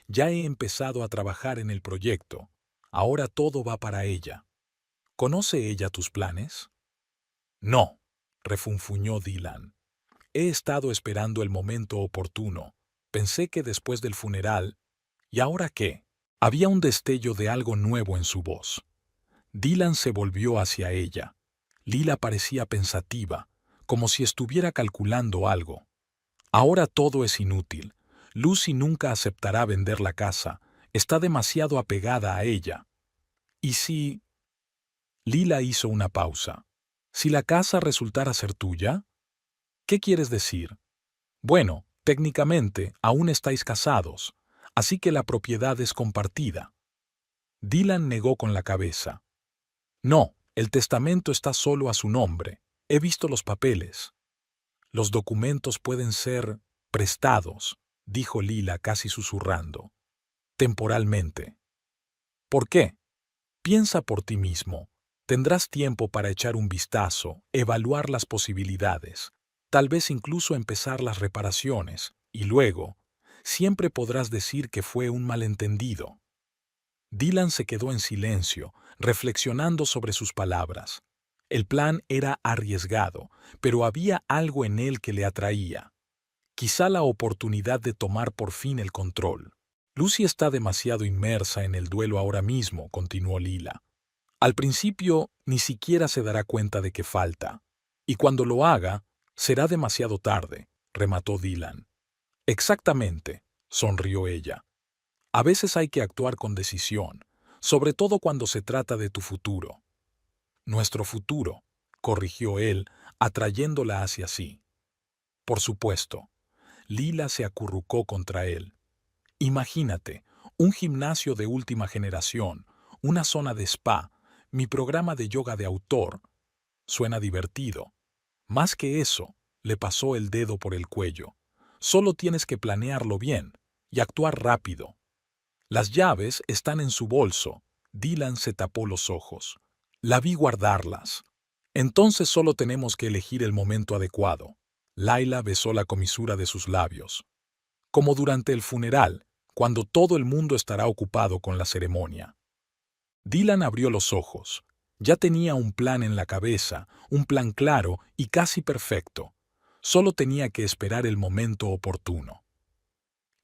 Ya he empezado a trabajar en el proyecto. Ahora todo va para ella. ¿Conoce ella tus planes? No, refunfuñó Dylan. He estado esperando el momento oportuno. Pensé que después del funeral... ¿Y ahora qué? Había un destello de algo nuevo en su voz. Dylan se volvió hacia ella. Lila parecía pensativa, como si estuviera calculando algo. Ahora todo es inútil. Lucy nunca aceptará vender la casa. Está demasiado apegada a ella. ¿Y si...? Lila hizo una pausa. ¿Si la casa resultara ser tuya? ¿Qué quieres decir? Bueno, técnicamente aún estáis casados, así que la propiedad es compartida. Dylan negó con la cabeza. No, el testamento está solo a su nombre. He visto los papeles. Los documentos pueden ser prestados, dijo Lila casi susurrando. Temporalmente. ¿Por qué? Piensa por ti mismo. Tendrás tiempo para echar un vistazo, evaluar las posibilidades, tal vez incluso empezar las reparaciones, y luego, siempre podrás decir que fue un malentendido. Dylan se quedó en silencio, reflexionando sobre sus palabras. El plan era arriesgado, pero había algo en él que le atraía. Quizá la oportunidad de tomar por fin el control. Lucy está demasiado inmersa en el duelo ahora mismo, continuó Lila. Al principio, ni siquiera se dará cuenta de que falta. Y cuando lo haga, será demasiado tarde, remató Dylan. Exactamente, sonrió ella. A veces hay que actuar con decisión, sobre todo cuando se trata de tu futuro. Nuestro futuro, corrigió él, atrayéndola hacia sí. Por supuesto. Lila se acurrucó contra él. Imagínate, un gimnasio de última generación, una zona de spa, mi programa de yoga de autor. Suena divertido. Más que eso, le pasó el dedo por el cuello. Solo tienes que planearlo bien y actuar rápido. Las llaves están en su bolso. Dylan se tapó los ojos. La vi guardarlas. Entonces solo tenemos que elegir el momento adecuado. Laila besó la comisura de sus labios. Como durante el funeral, cuando todo el mundo estará ocupado con la ceremonia. Dylan abrió los ojos. Ya tenía un plan en la cabeza, un plan claro y casi perfecto. Solo tenía que esperar el momento oportuno.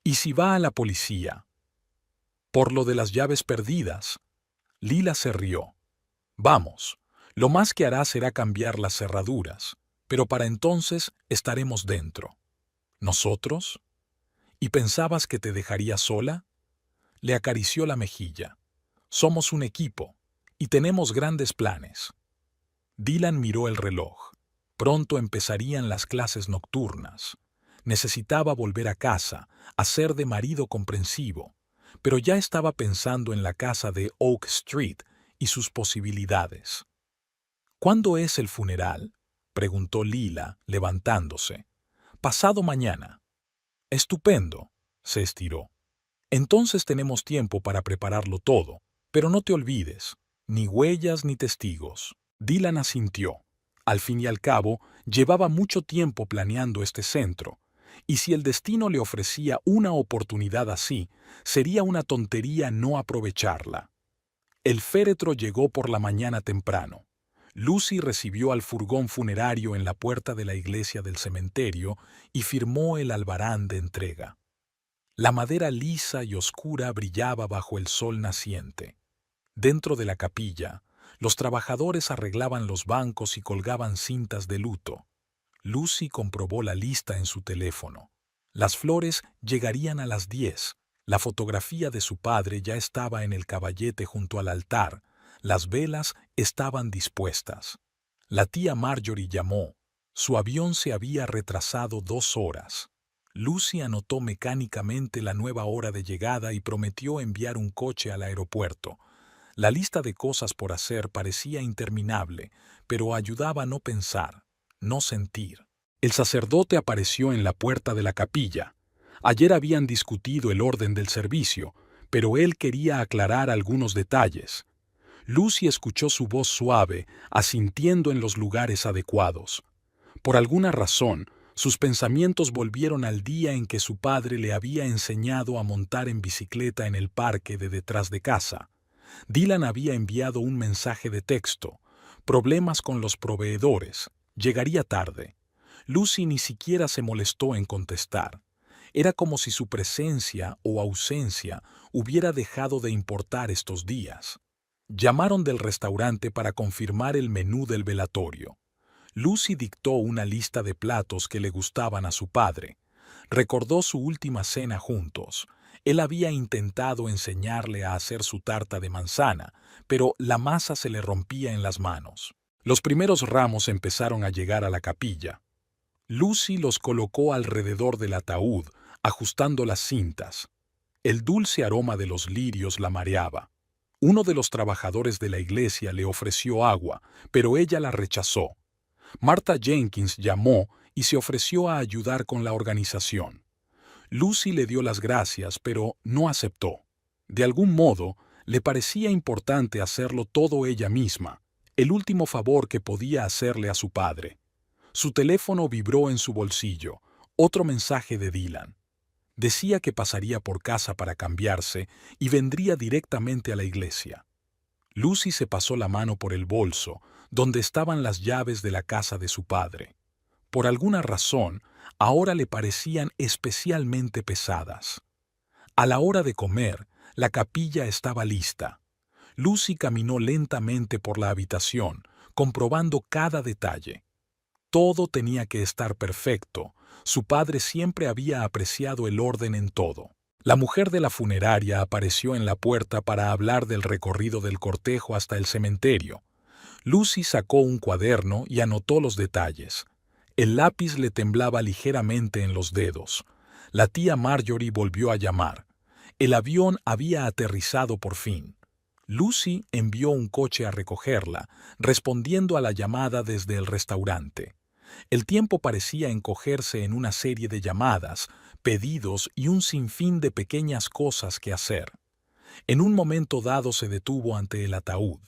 ¿Y si va a la policía? Por lo de las llaves perdidas. Lila se rió. Vamos, lo más que hará será cambiar las cerraduras, pero para entonces estaremos dentro. ¿Nosotros? ¿Y pensabas que te dejaría sola? Le acarició la mejilla. Somos un equipo, y tenemos grandes planes. Dylan miró el reloj. Pronto empezarían las clases nocturnas. Necesitaba volver a casa, a ser de marido comprensivo, pero ya estaba pensando en la casa de Oak Street y sus posibilidades. ¿Cuándo es el funeral?, preguntó Lila, levantándose. Pasado mañana. Estupendo, se estiró. Entonces tenemos tiempo para prepararlo todo, pero no te olvides, ni huellas ni testigos. Dylan asintió. Al fin y al cabo, llevaba mucho tiempo planeando este centro, y si el destino le ofrecía una oportunidad así, sería una tontería no aprovecharla. El féretro llegó por la mañana temprano. Lucy recibió al furgón funerario en la puerta de la iglesia del cementerio y firmó el albarán de entrega. La madera lisa y oscura brillaba bajo el sol naciente. Dentro de la capilla, los trabajadores arreglaban los bancos y colgaban cintas de luto. Lucy comprobó la lista en su teléfono. Las flores llegarían a las 10. La fotografía de su padre ya estaba en el caballete junto al altar. Las velas estaban dispuestas. La tía Marjorie llamó. Su avión se había retrasado 2 horas. Lucy anotó mecánicamente la nueva hora de llegada y prometió enviar un coche al aeropuerto. La lista de cosas por hacer parecía interminable, pero ayudaba a no pensar, no sentir. El sacerdote apareció en la puerta de la capilla. Ayer habían discutido el orden del servicio, pero él quería aclarar algunos detalles. Lucy escuchó su voz suave, asintiendo en los lugares adecuados. Por alguna razón, sus pensamientos volvieron al día en que su padre le había enseñado a montar en bicicleta en el parque de detrás de casa. Dylan había enviado un mensaje de texto. Problemas con los proveedores. Llegaría tarde. Lucy ni siquiera se molestó en contestar. Era como si su presencia o ausencia hubiera dejado de importar estos días. Llamaron del restaurante para confirmar el menú del velatorio. Lucy dictó una lista de platos que le gustaban a su padre. Recordó su última cena juntos. Él había intentado enseñarle a hacer su tarta de manzana, pero la masa se le rompía en las manos. Los primeros ramos empezaron a llegar a la capilla. Lucy los colocó alrededor del ataúd, ajustando las cintas. El dulce aroma de los lirios la mareaba. Uno de los trabajadores de la iglesia le ofreció agua, pero ella la rechazó. Martha Jenkins llamó y se ofreció a ayudar con la organización. Lucy le dio las gracias, pero no aceptó. De algún modo, le parecía importante hacerlo todo ella misma, el último favor que podía hacerle a su padre. Su teléfono vibró en su bolsillo, otro mensaje de Dylan. Decía que pasaría por casa para cambiarse y vendría directamente a la iglesia. Lucy se pasó la mano por el bolso, donde estaban las llaves de la casa de su padre. Por alguna razón, ahora le parecían especialmente pesadas. A la hora de comer, la capilla estaba lista. Lucy caminó lentamente por la habitación, comprobando cada detalle. Todo tenía que estar perfecto. Su padre siempre había apreciado el orden en todo. La mujer de la funeraria apareció en la puerta para hablar del recorrido del cortejo hasta el cementerio. Lucy sacó un cuaderno y anotó los detalles. El lápiz le temblaba ligeramente en los dedos. La tía Marjorie volvió a llamar. El avión había aterrizado por fin. Lucy envió un coche a recogerla, respondiendo a la llamada desde el restaurante. El tiempo parecía encogerse en una serie de llamadas, pedidos y un sinfín de pequeñas cosas que hacer. En un momento dado se detuvo ante el ataúd.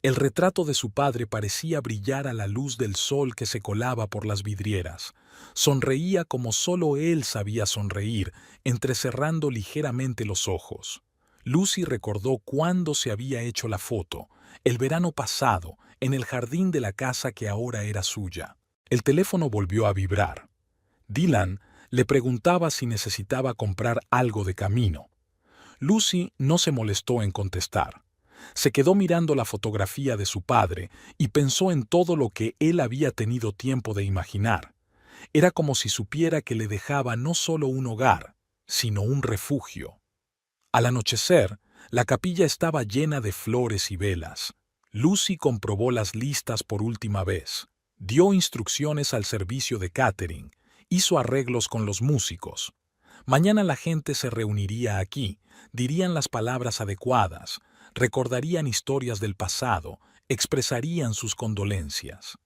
El retrato de su padre parecía brillar a la luz del sol que se colaba por las vidrieras. Sonreía como solo él sabía sonreír, entrecerrando ligeramente los ojos. Lucy recordó cuándo se había hecho la foto, el verano pasado, en el jardín de la casa que ahora era suya. El teléfono volvió a vibrar. Dylan le preguntaba si necesitaba comprar algo de camino. Lucy no se molestó en contestar. Se quedó mirando la fotografía de su padre y pensó en todo lo que él había tenido tiempo de imaginar. Era como si supiera que le dejaba no solo un hogar, sino un refugio. Al anochecer, la capilla estaba llena de flores y velas. Lucy comprobó las listas por última vez. Dio instrucciones al servicio de catering. Hizo arreglos con los músicos. Mañana la gente se reuniría aquí, dirían las palabras adecuadas, recordarían historias del pasado, expresarían sus condolencias.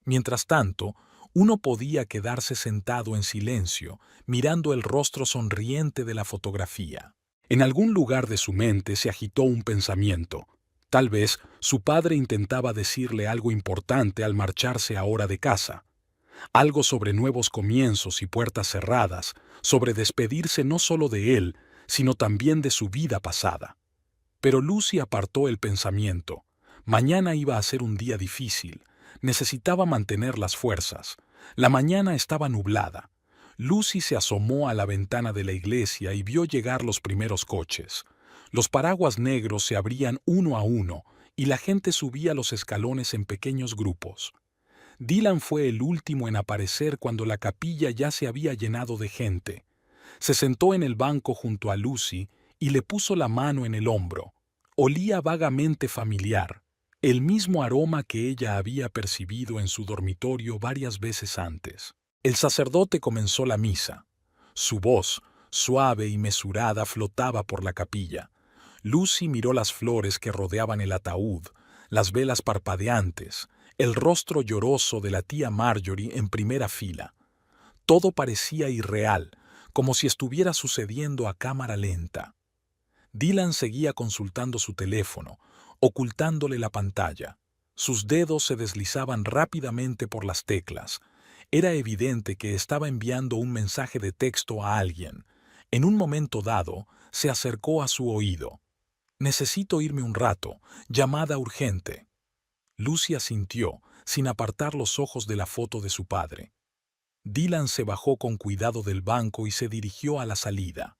Mientras tanto, uno podía quedarse sentado en silencio, mirando el rostro sonriente de la fotografía. En algún lugar de su mente se agitó un pensamiento. Tal vez su padre intentaba decirle algo importante al marcharse ahora de casa. Algo sobre nuevos comienzos y puertas cerradas, sobre despedirse no solo de él, sino también de su vida pasada. Pero Lucy apartó el pensamiento. Mañana iba a ser un día difícil. Necesitaba mantener las fuerzas. La mañana estaba nublada. Lucy se asomó a la ventana de la iglesia y vio llegar los primeros coches. Los paraguas negros se abrían uno a uno y la gente subía los escalones en pequeños grupos. Dylan fue el último en aparecer cuando la capilla ya se había llenado de gente. Se sentó en el banco junto a Lucy y le puso la mano en el hombro. Olía vagamente familiar, el mismo aroma que ella había percibido en su dormitorio varias veces antes. El sacerdote comenzó la misa. Su voz, suave y mesurada, flotaba por la capilla. Lucy miró las flores que rodeaban el ataúd, las velas parpadeantes, el rostro lloroso de la tía Marjorie en primera fila. Todo parecía irreal, como si estuviera sucediendo a cámara lenta. Dylan seguía consultando su teléfono, ocultándole la pantalla. Sus dedos se deslizaban rápidamente por las teclas. Era evidente que estaba enviando un mensaje de texto a alguien. En un momento dado, se acercó a su oído. «Necesito irme un rato. Llamada urgente». Lucy asintió, sin apartar los ojos de la foto de su padre. Dylan se bajó con cuidado del banco y se dirigió a la salida.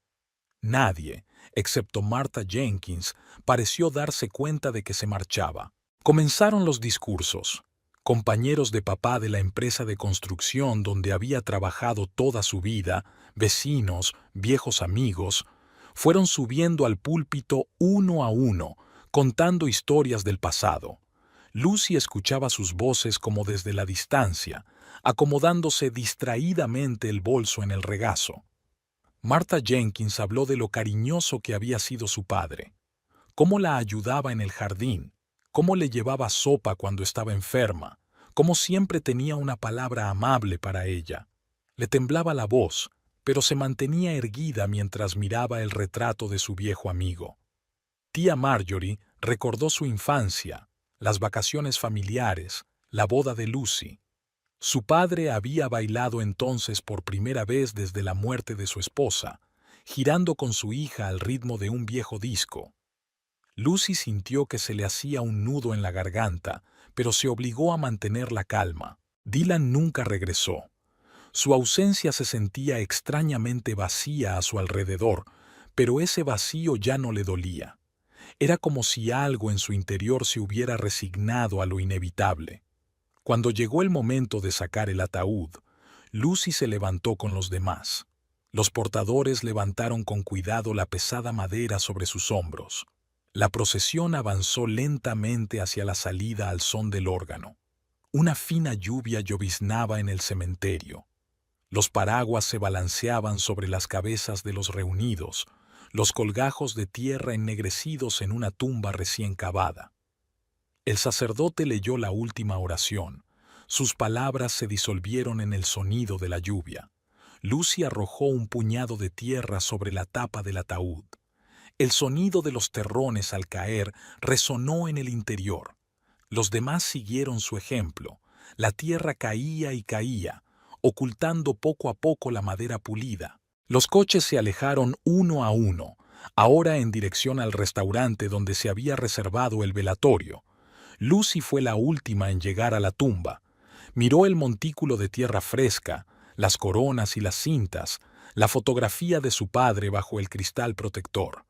Nadie, excepto Martha Jenkins, pareció darse cuenta de que se marchaba. Comenzaron los discursos. Compañeros de papá de la empresa de construcción donde había trabajado toda su vida, vecinos, viejos amigos, fueron subiendo al púlpito uno a uno, contando historias del pasado. Lucy escuchaba sus voces como desde la distancia, acomodándose distraídamente el bolso en el regazo. Martha Jenkins habló de lo cariñoso que había sido su padre, cómo la ayudaba en el jardín, cómo le llevaba sopa cuando estaba enferma, cómo siempre tenía una palabra amable para ella. Le temblaba la voz, pero se mantenía erguida mientras miraba el retrato de su viejo amigo. Tía Marjorie recordó su infancia, las vacaciones familiares, la boda de Lucy. Su padre había bailado entonces por primera vez desde la muerte de su esposa, girando con su hija al ritmo de un viejo disco. Lucy sintió que se le hacía un nudo en la garganta, pero se obligó a mantener la calma. Dylan nunca regresó. Su ausencia se sentía extrañamente vacía a su alrededor, pero ese vacío ya no le dolía. Era como si algo en su interior se hubiera resignado a lo inevitable. Cuando llegó el momento de sacar el ataúd, Lucy se levantó con los demás. Los portadores levantaron con cuidado la pesada madera sobre sus hombros. La procesión avanzó lentamente hacia la salida al son del órgano. Una fina lluvia lloviznaba en el cementerio. Los paraguas se balanceaban sobre las cabezas de los reunidos, los colgajos de tierra ennegrecidos en una tumba recién cavada. El sacerdote leyó la última oración. Sus palabras se disolvieron en el sonido de la lluvia. Lucy arrojó un puñado de tierra sobre la tapa del ataúd. El sonido de los terrones al caer resonó en el interior. Los demás siguieron su ejemplo. La tierra caía y caía, ocultando poco a poco la madera pulida. Los coches se alejaron uno a uno, ahora en dirección al restaurante donde se había reservado el velatorio. Lucy fue la última en llegar a la tumba. Miró el montículo de tierra fresca, las coronas y las cintas, la fotografía de su padre bajo el cristal protector.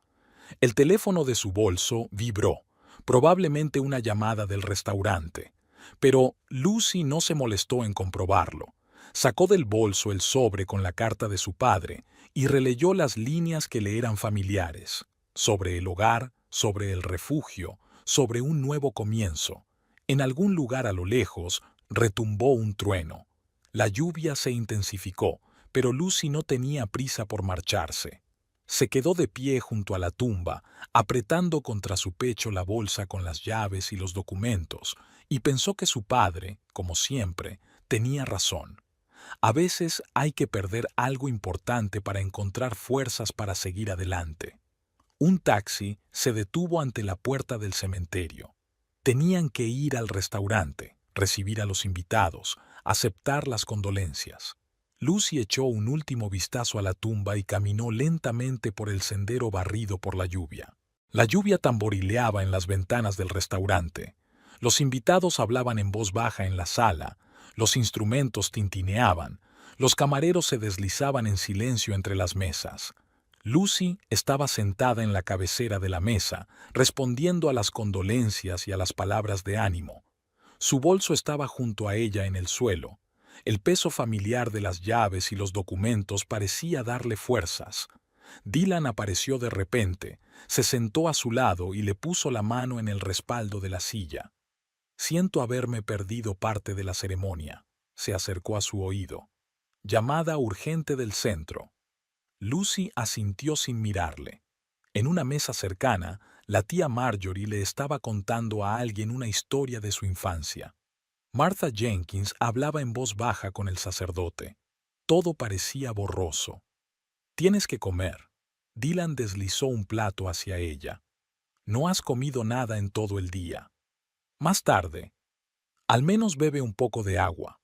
El teléfono de su bolso vibró, probablemente una llamada del restaurante. Pero Lucy no se molestó en comprobarlo. Sacó del bolso el sobre con la carta de su padre y releyó las líneas que le eran familiares, sobre el hogar, sobre el refugio, sobre un nuevo comienzo. En algún lugar a lo lejos retumbó un trueno. La lluvia se intensificó, pero Lucy no tenía prisa por marcharse. Se quedó de pie junto a la tumba, apretando contra su pecho la bolsa con las llaves y los documentos, y pensó que su padre, como siempre, tenía razón. A veces hay que perder algo importante para encontrar fuerzas para seguir adelante. Un taxi se detuvo ante la puerta del cementerio. Tenían que ir al restaurante, recibir a los invitados, aceptar las condolencias. Lucy echó un último vistazo a la tumba y caminó lentamente por el sendero barrido por la lluvia. La lluvia tamborileaba en las ventanas del restaurante. Los invitados hablaban en voz baja en la sala, los instrumentos tintineaban, los camareros se deslizaban en silencio entre las mesas. Lucy estaba sentada en la cabecera de la mesa, respondiendo a las condolencias y a las palabras de ánimo. Su bolso estaba junto a ella en el suelo. El peso familiar de las llaves y los documentos parecía darle fuerzas. Dylan apareció de repente, se sentó a su lado y le puso la mano en el respaldo de la silla. «Siento haberme perdido parte de la ceremonia», se acercó a su oído. «Llamada urgente del centro». Lucy asintió sin mirarle. En una mesa cercana, la tía Marjorie le estaba contando a alguien una historia de su infancia. Martha Jenkins hablaba en voz baja con el sacerdote. Todo parecía borroso. «Tienes que comer». Dylan deslizó un plato hacia ella. «No has comido nada en todo el día». Más tarde. «Al menos bebe un poco de agua».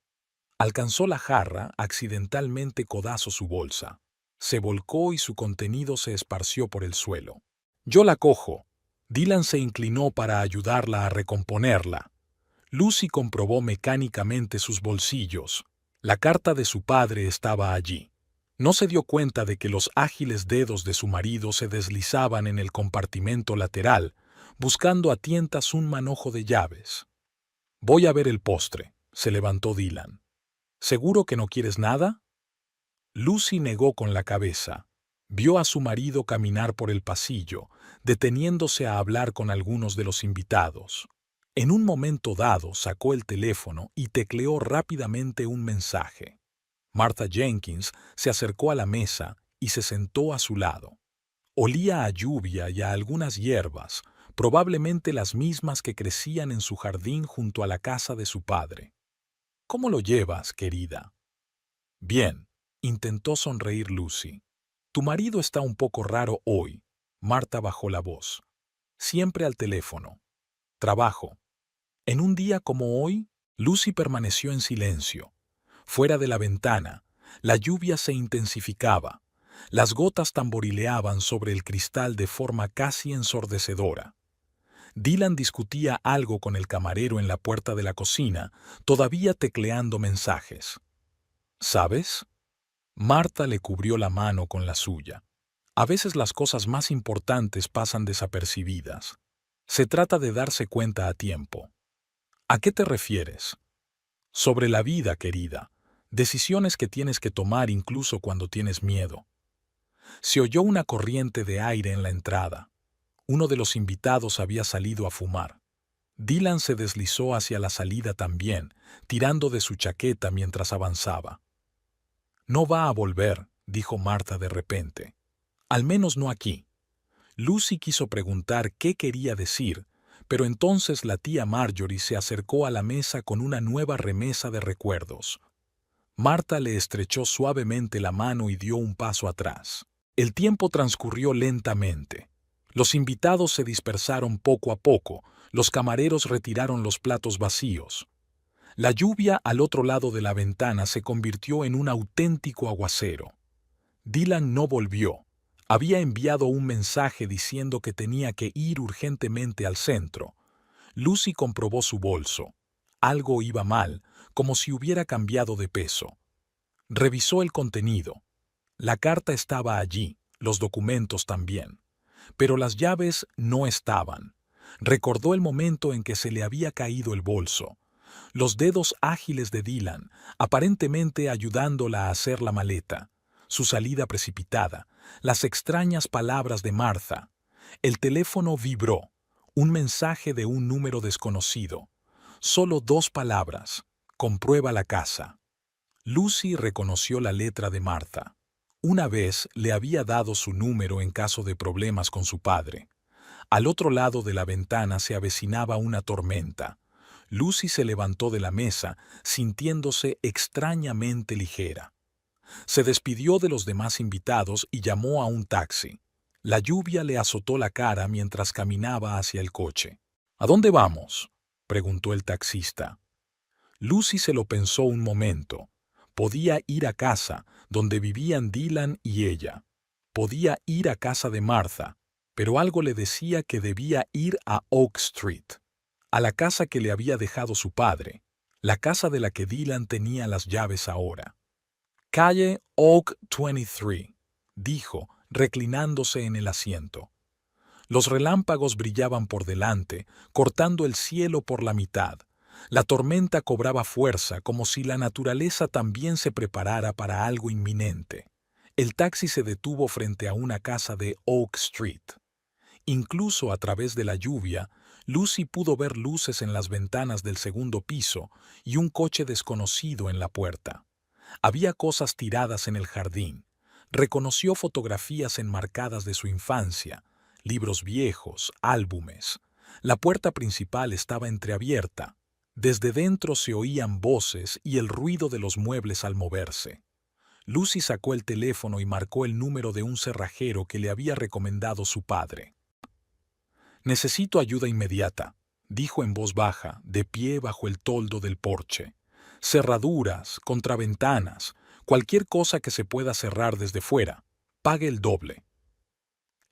Alcanzó la jarra, accidentalmente codazó su bolsa. Se volcó y su contenido se esparció por el suelo. «Yo la cojo». Dylan se inclinó para ayudarla a recomponerla. Lucy comprobó mecánicamente sus bolsillos. La carta de su padre estaba allí. No se dio cuenta de que los ágiles dedos de su marido se deslizaban en el compartimento lateral, buscando a tientas un manojo de llaves. «Voy a ver el postre», se levantó Dylan. «¿Seguro que no quieres nada?» Lucy negó con la cabeza. Vio a su marido caminar por el pasillo, deteniéndose a hablar con algunos de los invitados. En un momento dado sacó el teléfono y tecleó rápidamente un mensaje. Martha Jenkins se acercó a la mesa y se sentó a su lado. Olía a lluvia y a algunas hierbas, probablemente las mismas que crecían en su jardín junto a la casa de su padre. «¿Cómo lo llevas, querida?» «Bien», intentó sonreír Lucy. «Tu marido está un poco raro hoy». Marta bajó la voz. «Siempre al teléfono. Trabajo». En un día como hoy, Lucy permaneció en silencio. Fuera de la ventana, la lluvia se intensificaba. Las gotas tamborileaban sobre el cristal de forma casi ensordecedora. Dylan discutía algo con el camarero en la puerta de la cocina, todavía tecleando mensajes. «¿Sabes?» Marta le cubrió la mano con la suya. «A veces las cosas más importantes pasan desapercibidas. Se trata de darse cuenta a tiempo». «¿A qué te refieres?» «Sobre la vida, querida. Decisiones que tienes que tomar incluso cuando tienes miedo». Se oyó una corriente de aire en la entrada. Uno de los invitados había salido a fumar. Dylan se deslizó hacia la salida también, tirando de su chaqueta mientras avanzaba. «No va a volver», dijo Marta de repente. «Al menos no aquí». Lucy quiso preguntar qué quería decir, pero entonces la tía Marjorie se acercó a la mesa con una nueva remesa de recuerdos. Marta le estrechó suavemente la mano y dio un paso atrás. El tiempo transcurrió lentamente. Los invitados se dispersaron poco a poco, los camareros retiraron los platos vacíos. La lluvia al otro lado de la ventana se convirtió en un auténtico aguacero. Dylan no volvió. Había enviado un mensaje diciendo que tenía que ir urgentemente al centro. Lucy comprobó su bolso. Algo iba mal, como si hubiera cambiado de peso. Revisó el contenido. La carta estaba allí, los documentos también. Pero las llaves no estaban. Recordó el momento en que se le había caído el bolso. Los dedos ágiles de Dylan, aparentemente ayudándola a hacer la maleta. Su salida precipitada, las extrañas palabras de Martha. El teléfono vibró. Un mensaje de un número desconocido. Solo 2 palabras. «Comprueba la casa». Lucy reconoció la letra de Martha. Una vez le había dado su número en caso de problemas con su padre. Al otro lado de la ventana se avecinaba una tormenta. Lucy se levantó de la mesa, sintiéndose extrañamente ligera. Se despidió de los demás invitados y llamó a un taxi. La lluvia le azotó la cara mientras caminaba hacia el coche. «¿A dónde vamos?», preguntó el taxista. Lucy se lo pensó un momento. Podía ir a casa, donde vivían Dylan y ella. Podía ir a casa de Martha, pero algo le decía que debía ir a Oak Street, a la casa que le había dejado su padre, la casa de la que Dylan tenía las llaves ahora. «Calle Oak 23», dijo, reclinándose en el asiento. Los relámpagos brillaban por delante, cortando el cielo por la mitad. La tormenta cobraba fuerza, como si la naturaleza también se preparara para algo inminente. El taxi se detuvo frente a una casa de Oak Street. Incluso a través de la lluvia, Lucy pudo ver luces en las ventanas del segundo piso y un coche desconocido en la puerta. Había cosas tiradas en el jardín. Reconoció fotografías enmarcadas de su infancia, libros viejos, álbumes. La puerta principal estaba entreabierta. Desde dentro se oían voces y el ruido de los muebles al moverse. Lucy sacó el teléfono y marcó el número de un cerrajero que le había recomendado su padre. «Necesito ayuda inmediata», dijo en voz baja, de pie bajo el toldo del porche. «Cerraduras, contraventanas, cualquier cosa que se pueda cerrar desde fuera. Pague el doble».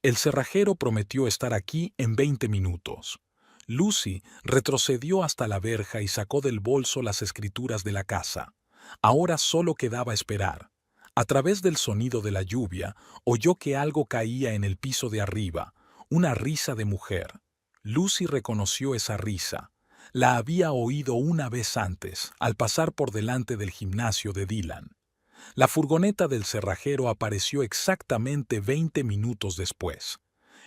El cerrajero prometió estar aquí en 20 minutos. Lucy retrocedió hasta la verja y sacó del bolso las escrituras de la casa. Ahora solo quedaba esperar. A través del sonido de la lluvia, oyó que algo caía en el piso de arriba, una risa de mujer. Lucy reconoció esa risa. La había oído una vez antes, al pasar por delante del gimnasio de Dylan. La furgoneta del cerrajero apareció exactamente 20 minutos después.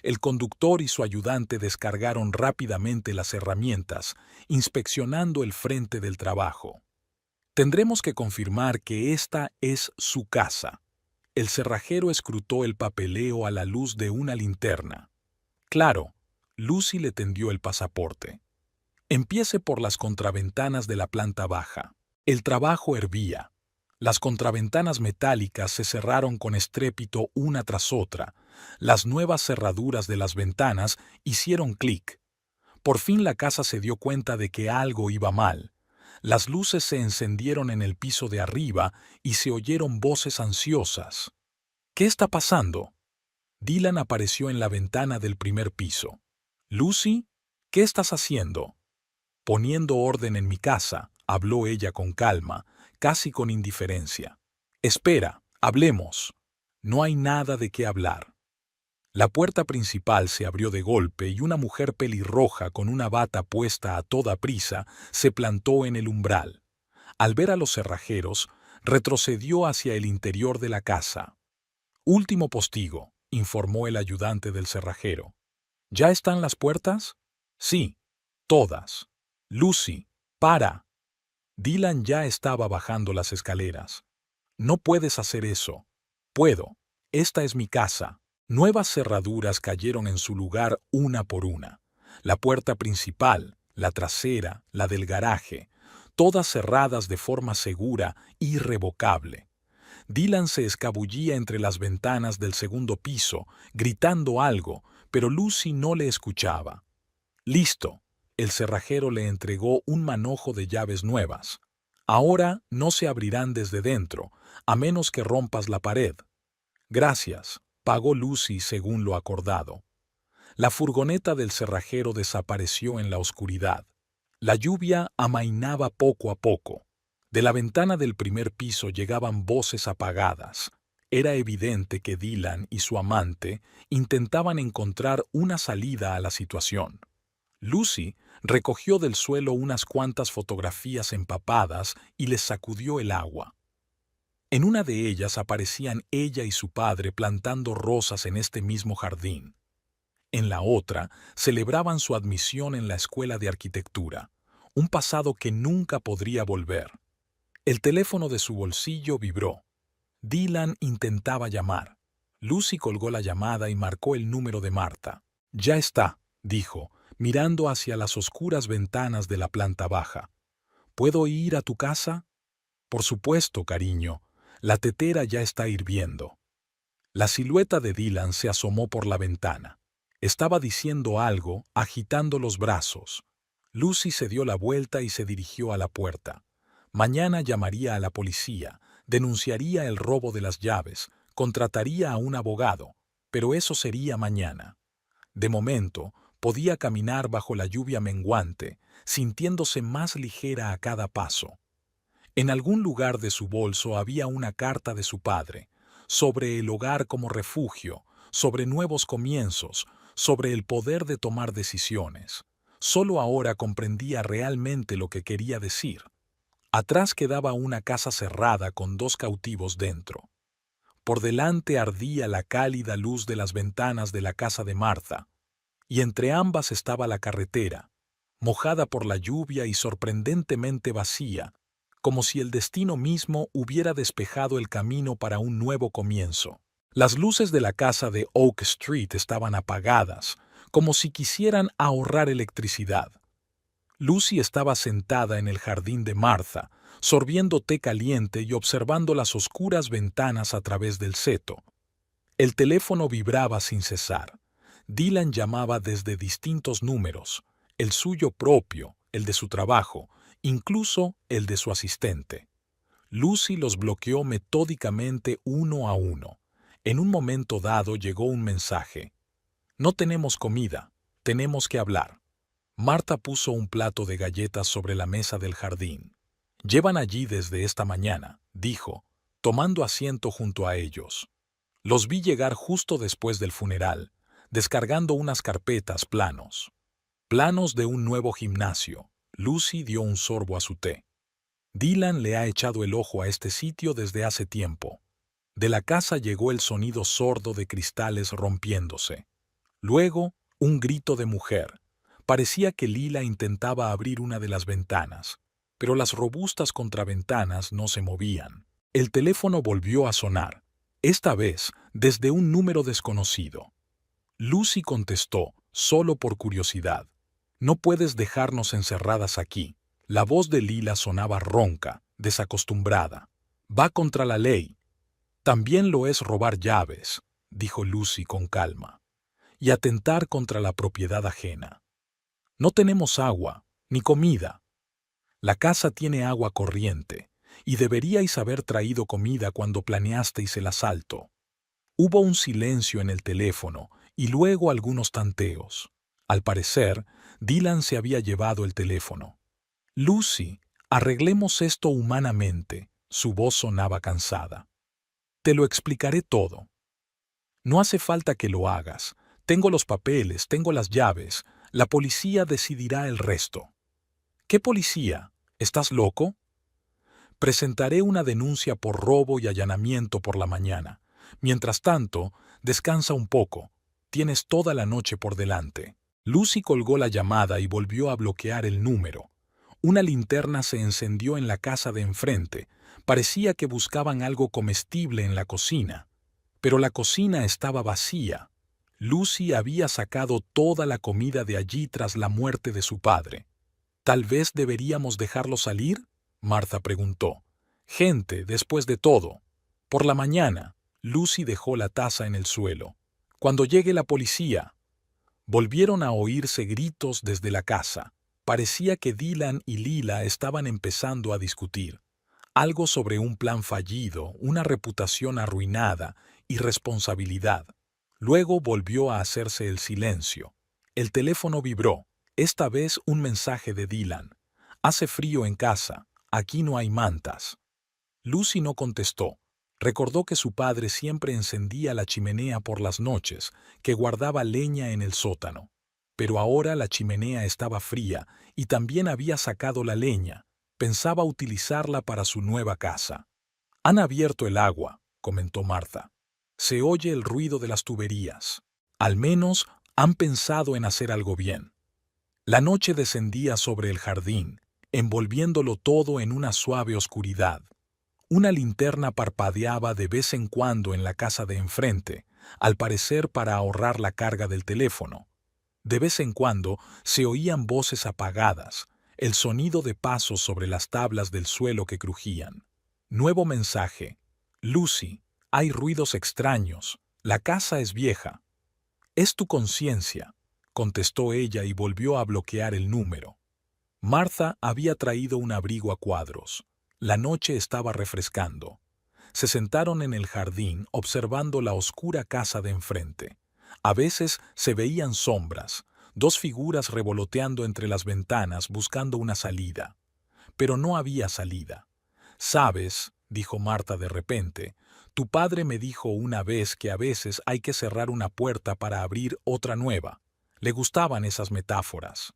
El conductor y su ayudante descargaron rápidamente las herramientas, inspeccionando el frente del trabajo. «Tendremos que confirmar que esta es su casa». El cerrajero escrutó el papeleo a la luz de una linterna. «Claro», Lucy le tendió el pasaporte. «Empiece por las contraventanas de la planta baja». El trabajo hervía. Las contraventanas metálicas se cerraron con estrépito una tras otra. Las nuevas cerraduras de las ventanas hicieron clic. Por fin la casa se dio cuenta de que algo iba mal. Las luces se encendieron en el piso de arriba y se oyeron voces ansiosas. «¿Qué está pasando?» Dylan apareció en la ventana del primer piso. «Lucy, ¿qué estás haciendo?» «Poniendo orden en mi casa», habló ella con calma, casi con indiferencia. «Espera, hablemos». «No hay nada de qué hablar». La puerta principal se abrió de golpe y una mujer pelirroja con una bata puesta a toda prisa se plantó en el umbral. Al ver a los cerrajeros, retrocedió hacia el interior de la casa. «Último postigo», informó el ayudante del cerrajero. «¿Ya están las puertas?» «Sí, todas». «Lucy, para». Dylan ya estaba bajando las escaleras. «No puedes hacer eso». «Puedo. Esta es mi casa». Nuevas cerraduras cayeron en su lugar una por una. La puerta principal, la trasera, la del garaje, todas cerradas de forma segura, irrevocable. Dylan se escabullía entre las ventanas del segundo piso, gritando algo, pero Lucy no le escuchaba. «Listo». El cerrajero le entregó un manojo de llaves nuevas. «Ahora no se abrirán desde dentro, a menos que rompas la pared». «Gracias», pagó Lucy según lo acordado. La furgoneta del cerrajero desapareció en la oscuridad. La lluvia amainaba poco a poco. De la ventana del primer piso llegaban voces apagadas. Era evidente que Dylan y su amante intentaban encontrar una salida a la situación. Lucy recogió del suelo unas cuantas fotografías empapadas y les sacudió el agua. En una de ellas aparecían ella y su padre plantando rosas en este mismo jardín. En la otra celebraban su admisión en la escuela de arquitectura, un pasado que nunca podría volver. El teléfono de su bolsillo vibró. Dylan intentaba llamar. Lucy colgó la llamada y marcó el número de Marta. «Ya está», dijo, mirando hacia las oscuras ventanas de la planta baja. «¿Puedo ir a tu casa?» «Por supuesto, cariño. La tetera ya está hirviendo». La silueta de Dylan se asomó por la ventana. Estaba diciendo algo, agitando los brazos. Lucy se dio la vuelta y se dirigió a la puerta. Mañana llamaría a la policía, denunciaría el robo de las llaves, contrataría a un abogado, pero eso sería mañana. De momento, podía caminar bajo la lluvia menguante, sintiéndose más ligera a cada paso. En algún lugar de su bolso había una carta de su padre, sobre el hogar como refugio, sobre nuevos comienzos, sobre el poder de tomar decisiones. Solo ahora comprendía realmente lo que quería decir. Atrás quedaba una casa cerrada con 2 cautivos dentro. Por delante ardía la cálida luz de las ventanas de la casa de Martha, y entre ambas estaba la carretera, mojada por la lluvia y sorprendentemente vacía, como si el destino mismo hubiera despejado el camino para un nuevo comienzo. Las luces de la casa de Oak Street estaban apagadas, como si quisieran ahorrar electricidad. Lucy estaba sentada en el jardín de Martha, sorbiendo té caliente y observando las oscuras ventanas a través del seto. El teléfono vibraba sin cesar. Dylan llamaba desde distintos números, el suyo propio, el de su trabajo, incluso el de su asistente. Lucy los bloqueó metódicamente uno a uno. En un momento dado llegó un mensaje. No tenemos comida, tenemos que hablar. Marta puso un plato de galletas sobre la mesa del jardín. Llevan allí desde esta mañana, dijo, tomando asiento junto a ellos. Los vi llegar justo después del funeral, descargando unas carpetas planos. Planos de un nuevo gimnasio. Lucy dio un sorbo a su té. Dylan le ha echado el ojo a este sitio desde hace tiempo. De la casa llegó el sonido sordo de cristales rompiéndose. Luego, un grito de mujer. Parecía que Lila intentaba abrir una de las ventanas, pero las robustas contraventanas no se movían. El teléfono volvió a sonar, esta vez desde un número desconocido. Lucy contestó, solo por curiosidad. No puedes dejarnos encerradas aquí. La voz de Lila sonaba ronca, desacostumbrada. Va contra la ley. También lo es robar llaves, dijo Lucy con calma, y atentar contra la propiedad ajena. No tenemos agua, ni comida. La casa tiene agua corriente, y deberíais haber traído comida cuando planeasteis el asalto. Hubo un silencio en el teléfono y luego algunos tanteos. Al parecer, Dylan se había llevado el teléfono. Lucy, arreglemos esto humanamente. Su voz sonaba cansada. Te lo explicaré todo. No hace falta que lo hagas. Tengo los papeles, tengo las llaves. La policía decidirá el resto. ¿Qué policía? ¿Estás loco? Presentaré una denuncia por robo y allanamiento por la mañana. Mientras tanto, descansa un poco. Tienes toda la noche por delante. Lucy colgó la llamada y volvió a bloquear el número. Una linterna se encendió en la casa de enfrente. Parecía que buscaban algo comestible en la cocina. Pero la cocina estaba vacía. Lucy había sacado toda la comida de allí tras la muerte de su padre. ¿Tal vez deberíamos dejarlo salir?, Martha preguntó. Gente, después de todo. Por la mañana, Lucy dejó la taza en el suelo. Cuando llegue la policía. Volvieron a oírse gritos desde la casa. Parecía que Dylan y Lila estaban empezando a discutir. Algo sobre un plan fallido, una reputación arruinada, irresponsabilidad. Luego volvió a hacerse el silencio. El teléfono vibró, esta vez un mensaje de Dylan. Hace frío en casa, aquí no hay mantas. Lucy no contestó. Recordó que su padre siempre encendía la chimenea por las noches, que guardaba leña en el sótano. Pero ahora la chimenea estaba fría y también había sacado la leña. Pensaba utilizarla para su nueva casa. Han abierto el agua, comentó Martha. Se oye el ruido de las tuberías. Al menos han pensado en hacer algo bien. La noche descendía sobre el jardín, envolviéndolo todo en una suave oscuridad. Una linterna parpadeaba de vez en cuando en la casa de enfrente, al parecer para ahorrar la carga del teléfono. De vez en cuando se oían voces apagadas, el sonido de pasos sobre las tablas del suelo que crujían. Nuevo mensaje. Lucy, hay ruidos extraños. La casa es vieja. Es tu conciencia, contestó ella y volvió a bloquear el número. Martha había traído un abrigo a cuadros. La noche estaba refrescando. Se sentaron en el jardín observando la oscura casa de enfrente. A veces se veían sombras, dos figuras revoloteando entre las ventanas buscando una salida. Pero no había salida. «Sabes», dijo Martha de repente, «tu padre me dijo una vez que a veces hay que cerrar una puerta para abrir otra nueva». Le gustaban esas metáforas.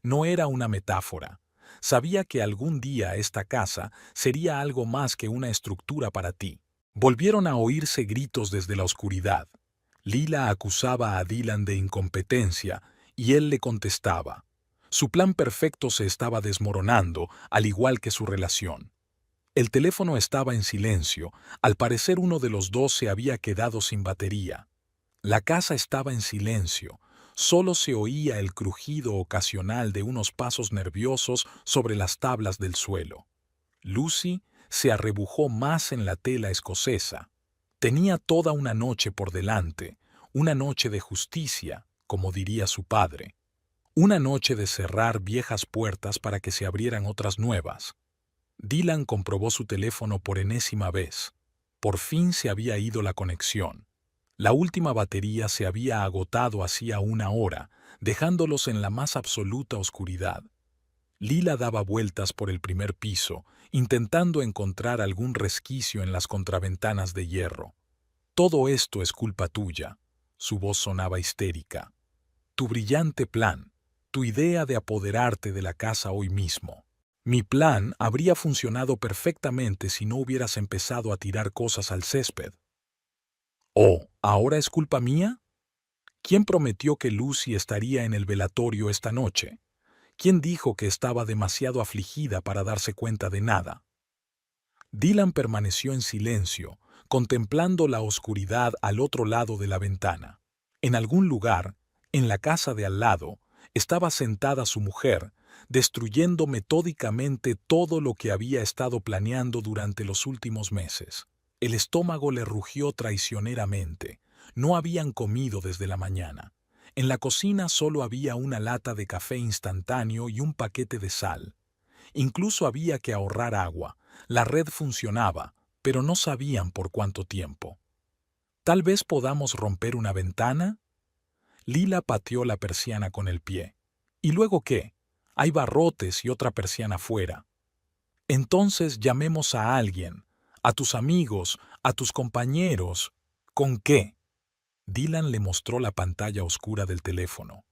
No era una metáfora. Sabía que algún día esta casa sería algo más que una estructura para ti. Volvieron a oírse gritos desde la oscuridad. Lila acusaba a Dylan de incompetencia y él le contestaba. Su plan perfecto se estaba desmoronando, al igual que su relación. El teléfono estaba en silencio. Al parecer uno de los dos se había quedado sin batería. La casa estaba en silencio. Solo se oía el crujido ocasional de unos pasos nerviosos sobre las tablas del suelo. Lucy se arrebujó más en la tela escocesa. Tenía toda una noche por delante, una noche de justicia, como diría su padre. Una noche de cerrar viejas puertas para que se abrieran otras nuevas. Dylan comprobó su teléfono por enésima vez. Por fin se había ido la conexión. La última batería se había agotado hacía una hora, dejándolos en la más absoluta oscuridad. Lila daba vueltas por el primer piso, intentando encontrar algún resquicio en las contraventanas de hierro. «Todo esto es culpa tuya», su voz sonaba histérica. «Tu brillante plan, tu idea de apoderarte de la casa hoy mismo. Mi plan habría funcionado perfectamente si no hubieras empezado a tirar cosas al césped». «Oh, ¿ahora es culpa mía? ¿Quién prometió que Lucy estaría en el velatorio esta noche? ¿Quién dijo que estaba demasiado afligida para darse cuenta de nada?» Dylan permaneció en silencio, contemplando la oscuridad al otro lado de la ventana. En algún lugar, en la casa de al lado, estaba sentada su mujer, destruyendo metódicamente todo lo que había estado planeando durante los últimos meses. El estómago le rugió traicioneramente. No habían comido desde la mañana. En la cocina solo había una lata de café instantáneo y un paquete de sal. Incluso había que ahorrar agua. La red funcionaba, pero no sabían por cuánto tiempo. «¿Tal vez podamos romper una ventana?» Lila pateó la persiana con el pie. «¿Y luego qué? Hay barrotes y otra persiana fuera». «Entonces llamemos a alguien, a tus amigos, a tus compañeros». «¿Con qué?» Dylan le mostró la pantalla oscura del teléfono.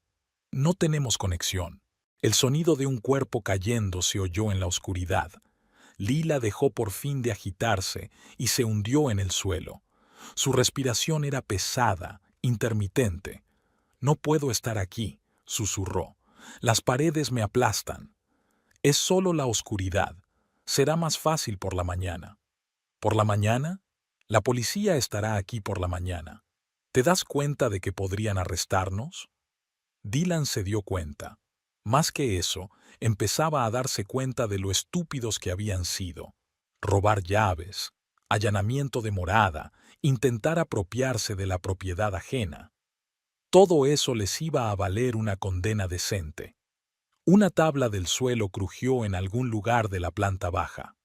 «No tenemos conexión». El sonido de un cuerpo cayendo se oyó en la oscuridad. Lila dejó por fin de agitarse y se hundió en el suelo. Su respiración era pesada, intermitente. «No puedo estar aquí», susurró. «Las paredes me aplastan». «Es solo la oscuridad. Será más fácil por la mañana». «¿Por la mañana? La policía estará aquí por la mañana. ¿Te das cuenta de que podrían arrestarnos?» Dylan se dio cuenta. Más que eso, empezaba a darse cuenta de lo estúpidos que habían sido. Robar llaves, allanamiento de morada, intentar apropiarse de la propiedad ajena. Todo eso les iba a valer una condena decente. Una tabla del suelo crujió en algún lugar de la planta baja.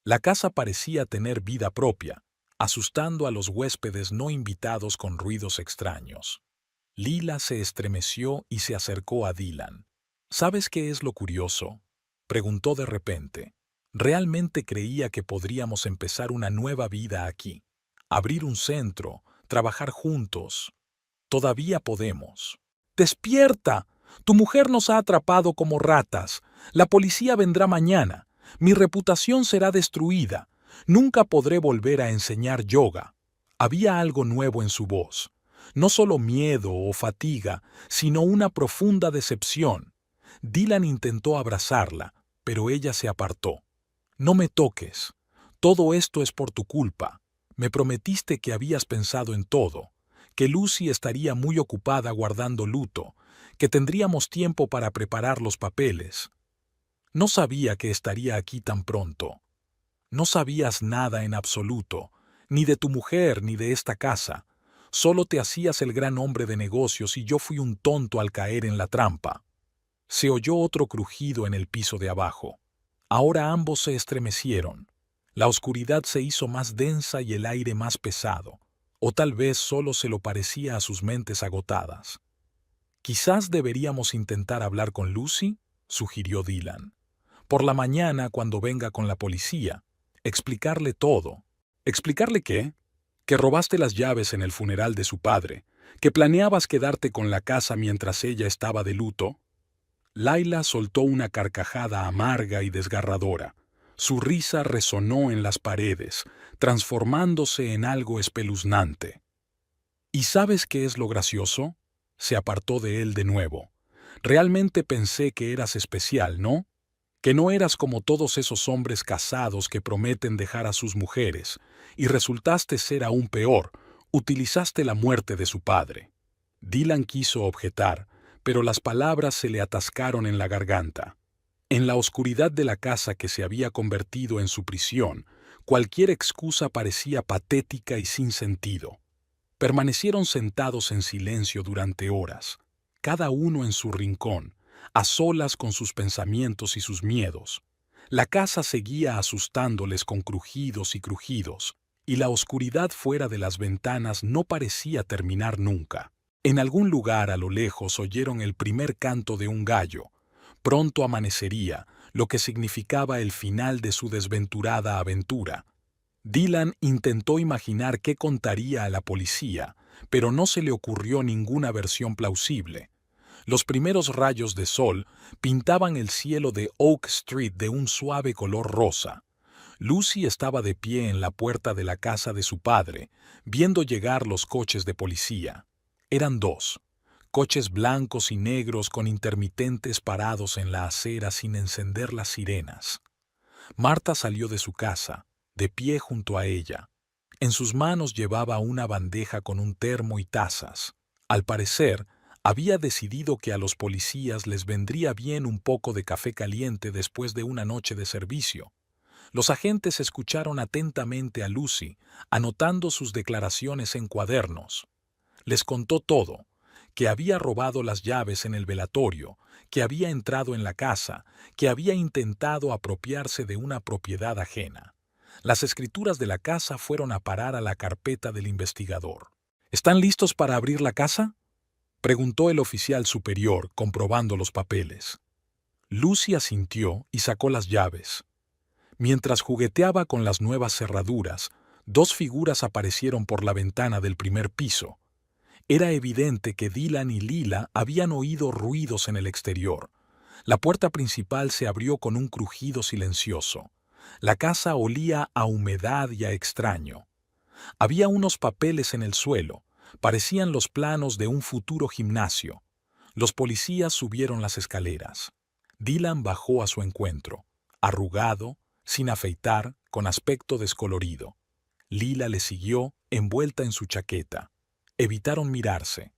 La casa parecía tener vida propia, asustando a los huéspedes no invitados con ruidos extraños. Lila se estremeció y se acercó a Dylan. «¿Sabes qué es lo curioso?», preguntó de repente. «Realmente creía que podríamos empezar una nueva vida aquí. Abrir un centro, trabajar juntos. Todavía podemos». «¡Despierta! Tu mujer nos ha atrapado como ratas. La policía vendrá mañana. Mi reputación será destruida. Nunca podré volver a enseñar yoga». Había algo nuevo en su voz. No solo miedo o fatiga, sino una profunda decepción. Dylan intentó abrazarla, pero ella se apartó. «No me toques. Todo esto es por tu culpa. Me prometiste que habías pensado en todo, que Lucy estaría muy ocupada guardando luto, que tendríamos tiempo para preparar los papeles. No sabía que estaría aquí tan pronto. No sabías nada en absoluto, ni de tu mujer ni de esta casa. Solo te hacías el gran hombre de negocios y yo fui un tonto al caer en la trampa». Se oyó otro crujido en el piso de abajo. Ahora ambos se estremecieron. La oscuridad se hizo más densa y el aire más pesado, o tal vez solo se lo parecía a sus mentes agotadas. «Quizás deberíamos intentar hablar con Lucy», sugirió Dylan. «Por la mañana, cuando venga con la policía, explicarle todo». «¿Explicarle qué?» «Que robaste las llaves en el funeral de su padre, que planeabas quedarte con la casa mientras ella estaba de luto». Laila soltó una carcajada amarga y desgarradora. Su risa resonó en las paredes, transformándose en algo espeluznante. «¿Y sabes qué es lo gracioso?», se apartó de él de nuevo. «Realmente pensé que eras especial, ¿no? Que no eras como todos esos hombres casados que prometen dejar a sus mujeres, y resultaste ser aún peor, utilizaste la muerte de su padre». Dylan quiso objetar, pero las palabras se le atascaron en la garganta. En la oscuridad de la casa que se había convertido en su prisión, cualquier excusa parecía patética y sin sentido. Permanecieron sentados en silencio durante horas, cada uno en su rincón, a solas con sus pensamientos y sus miedos. La casa seguía asustándoles con crujidos y crujidos, y la oscuridad fuera de las ventanas no parecía terminar nunca. En algún lugar a lo lejos oyeron el primer canto de un gallo. Pronto amanecería, lo que significaba el final de su desventurada aventura. Dylan intentó imaginar qué contaría a la policía, pero no se le ocurrió ninguna versión plausible. Los primeros rayos de sol pintaban el cielo de Oak Street de un suave color rosa. Lucy estaba de pie en la puerta de la casa de su padre, viendo llegar los coches de policía. Eran dos, coches blancos y negros con intermitentes parados en la acera sin encender las sirenas. Marta salió de su casa, de pie junto a ella. En sus manos llevaba una bandeja con un termo y tazas. Al parecer, había decidido que a los policías les vendría bien un poco de café caliente después de una noche de servicio. Los agentes escucharon atentamente a Lucy, anotando sus declaraciones en cuadernos. Les contó todo, que había robado las llaves en el velatorio, que había entrado en la casa, que había intentado apropiarse de una propiedad ajena. Las escrituras de la casa fueron a parar a la carpeta del investigador. ¿Están listos para abrir la casa?, preguntó el oficial superior, comprobando los papeles. Lucy asintió y sacó las llaves. Mientras jugueteaba con las nuevas cerraduras, dos figuras aparecieron por la ventana del primer piso. Era evidente que Dylan y Lila habían oído ruidos en el exterior. La puerta principal se abrió con un crujido silencioso. La casa olía a humedad y a extraño. Había unos papeles en el suelo. Parecían los planos de un futuro gimnasio. Los policías subieron las escaleras. Dylan bajó a su encuentro, arrugado, sin afeitar, con aspecto descolorido. Lila le siguió, envuelta en su chaqueta. Evitaron mirarse.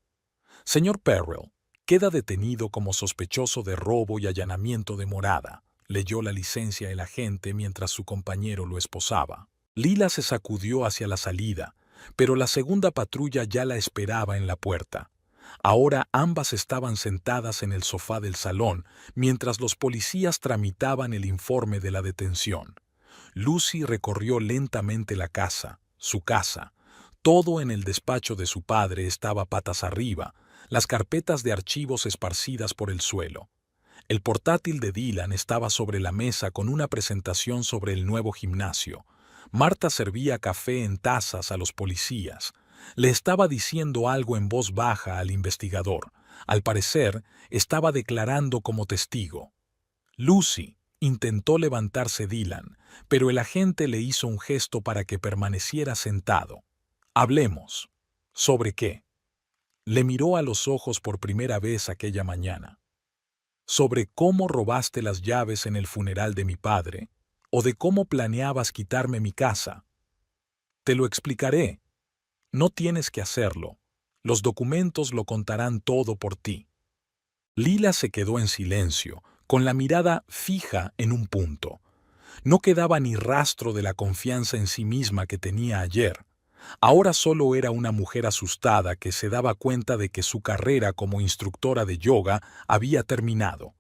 «Señor Perrell, queda detenido como sospechoso de robo y allanamiento de morada», leyó la licencia el agente mientras su compañero lo esposaba. Lila se sacudió hacia la salida, pero la segunda patrulla ya la esperaba en la puerta. Ahora ambas estaban sentadas en el sofá del salón, mientras los policías tramitaban el informe de la detención. Lucy recorrió lentamente la casa, su casa. Todo en el despacho de su padre estaba patas arriba, las carpetas de archivos esparcidas por el suelo. El portátil de Dylan estaba sobre la mesa con una presentación sobre el nuevo gimnasio. Marta servía café en tazas a los policías. Le estaba diciendo algo en voz baja al investigador. Al parecer, estaba declarando como testigo. «Lucy», intentó levantarse Dylan, pero el agente le hizo un gesto para que permaneciera sentado. «Hablemos». «¿Sobre qué?». Le miró a los ojos por primera vez aquella mañana. «¿Sobre cómo robaste las llaves en el funeral de mi padre? ¿O de cómo planeabas quitarme mi casa?». «Te lo explicaré. No tienes que hacerlo. Los documentos lo contarán todo por ti». Lila se quedó en silencio, con la mirada fija en un punto. No quedaba ni rastro de la confianza en sí misma que tenía ayer. Ahora solo era una mujer asustada que se daba cuenta de que su carrera como instructora de yoga había terminado.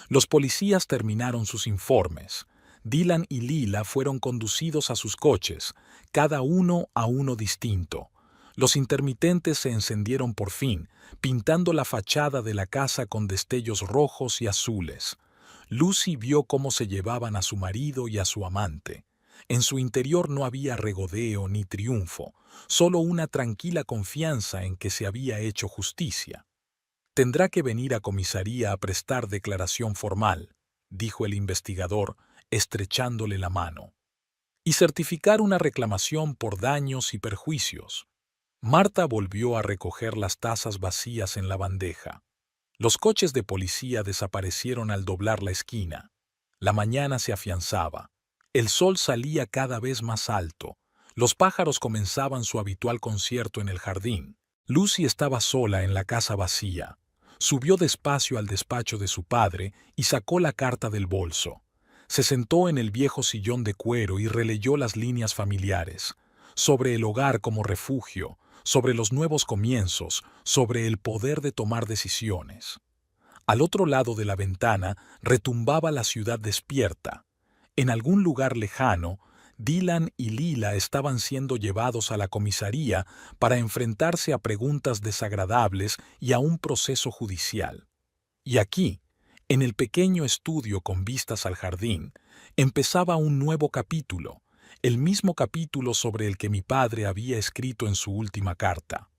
Los policías terminaron sus informes. Dylan y Lila fueron conducidos a sus coches, cada uno a uno distinto. Los intermitentes se encendieron por fin, pintando la fachada de la casa con destellos rojos y azules. Lucy vio cómo se llevaban a su marido y a su amante. En su interior no había regodeo ni triunfo, solo una tranquila confianza en que se había hecho justicia. «Tendrá que venir a comisaría a prestar declaración formal», dijo el investigador, estrechándole la mano, «y certificar una reclamación por daños y perjuicios». Marta volvió a recoger las tazas vacías en la bandeja. Los coches de policía desaparecieron al doblar la esquina. La mañana se afianzaba. El sol salía cada vez más alto. Los pájaros comenzaban su habitual concierto en el jardín. Lucy estaba sola en la casa vacía. Subió despacio al despacho de su padre y sacó la carta del bolso. Se sentó en el viejo sillón de cuero y releyó las líneas familiares, sobre el hogar como refugio, sobre los nuevos comienzos, sobre el poder de tomar decisiones. Al otro lado de la ventana retumbaba la ciudad despierta. En algún lugar lejano, Dylan y Lila estaban siendo llevados a la comisaría para enfrentarse a preguntas desagradables y a un proceso judicial. Y aquí, en el pequeño estudio con vistas al jardín, empezaba un nuevo capítulo, el mismo capítulo sobre el que mi padre había escrito en su última carta.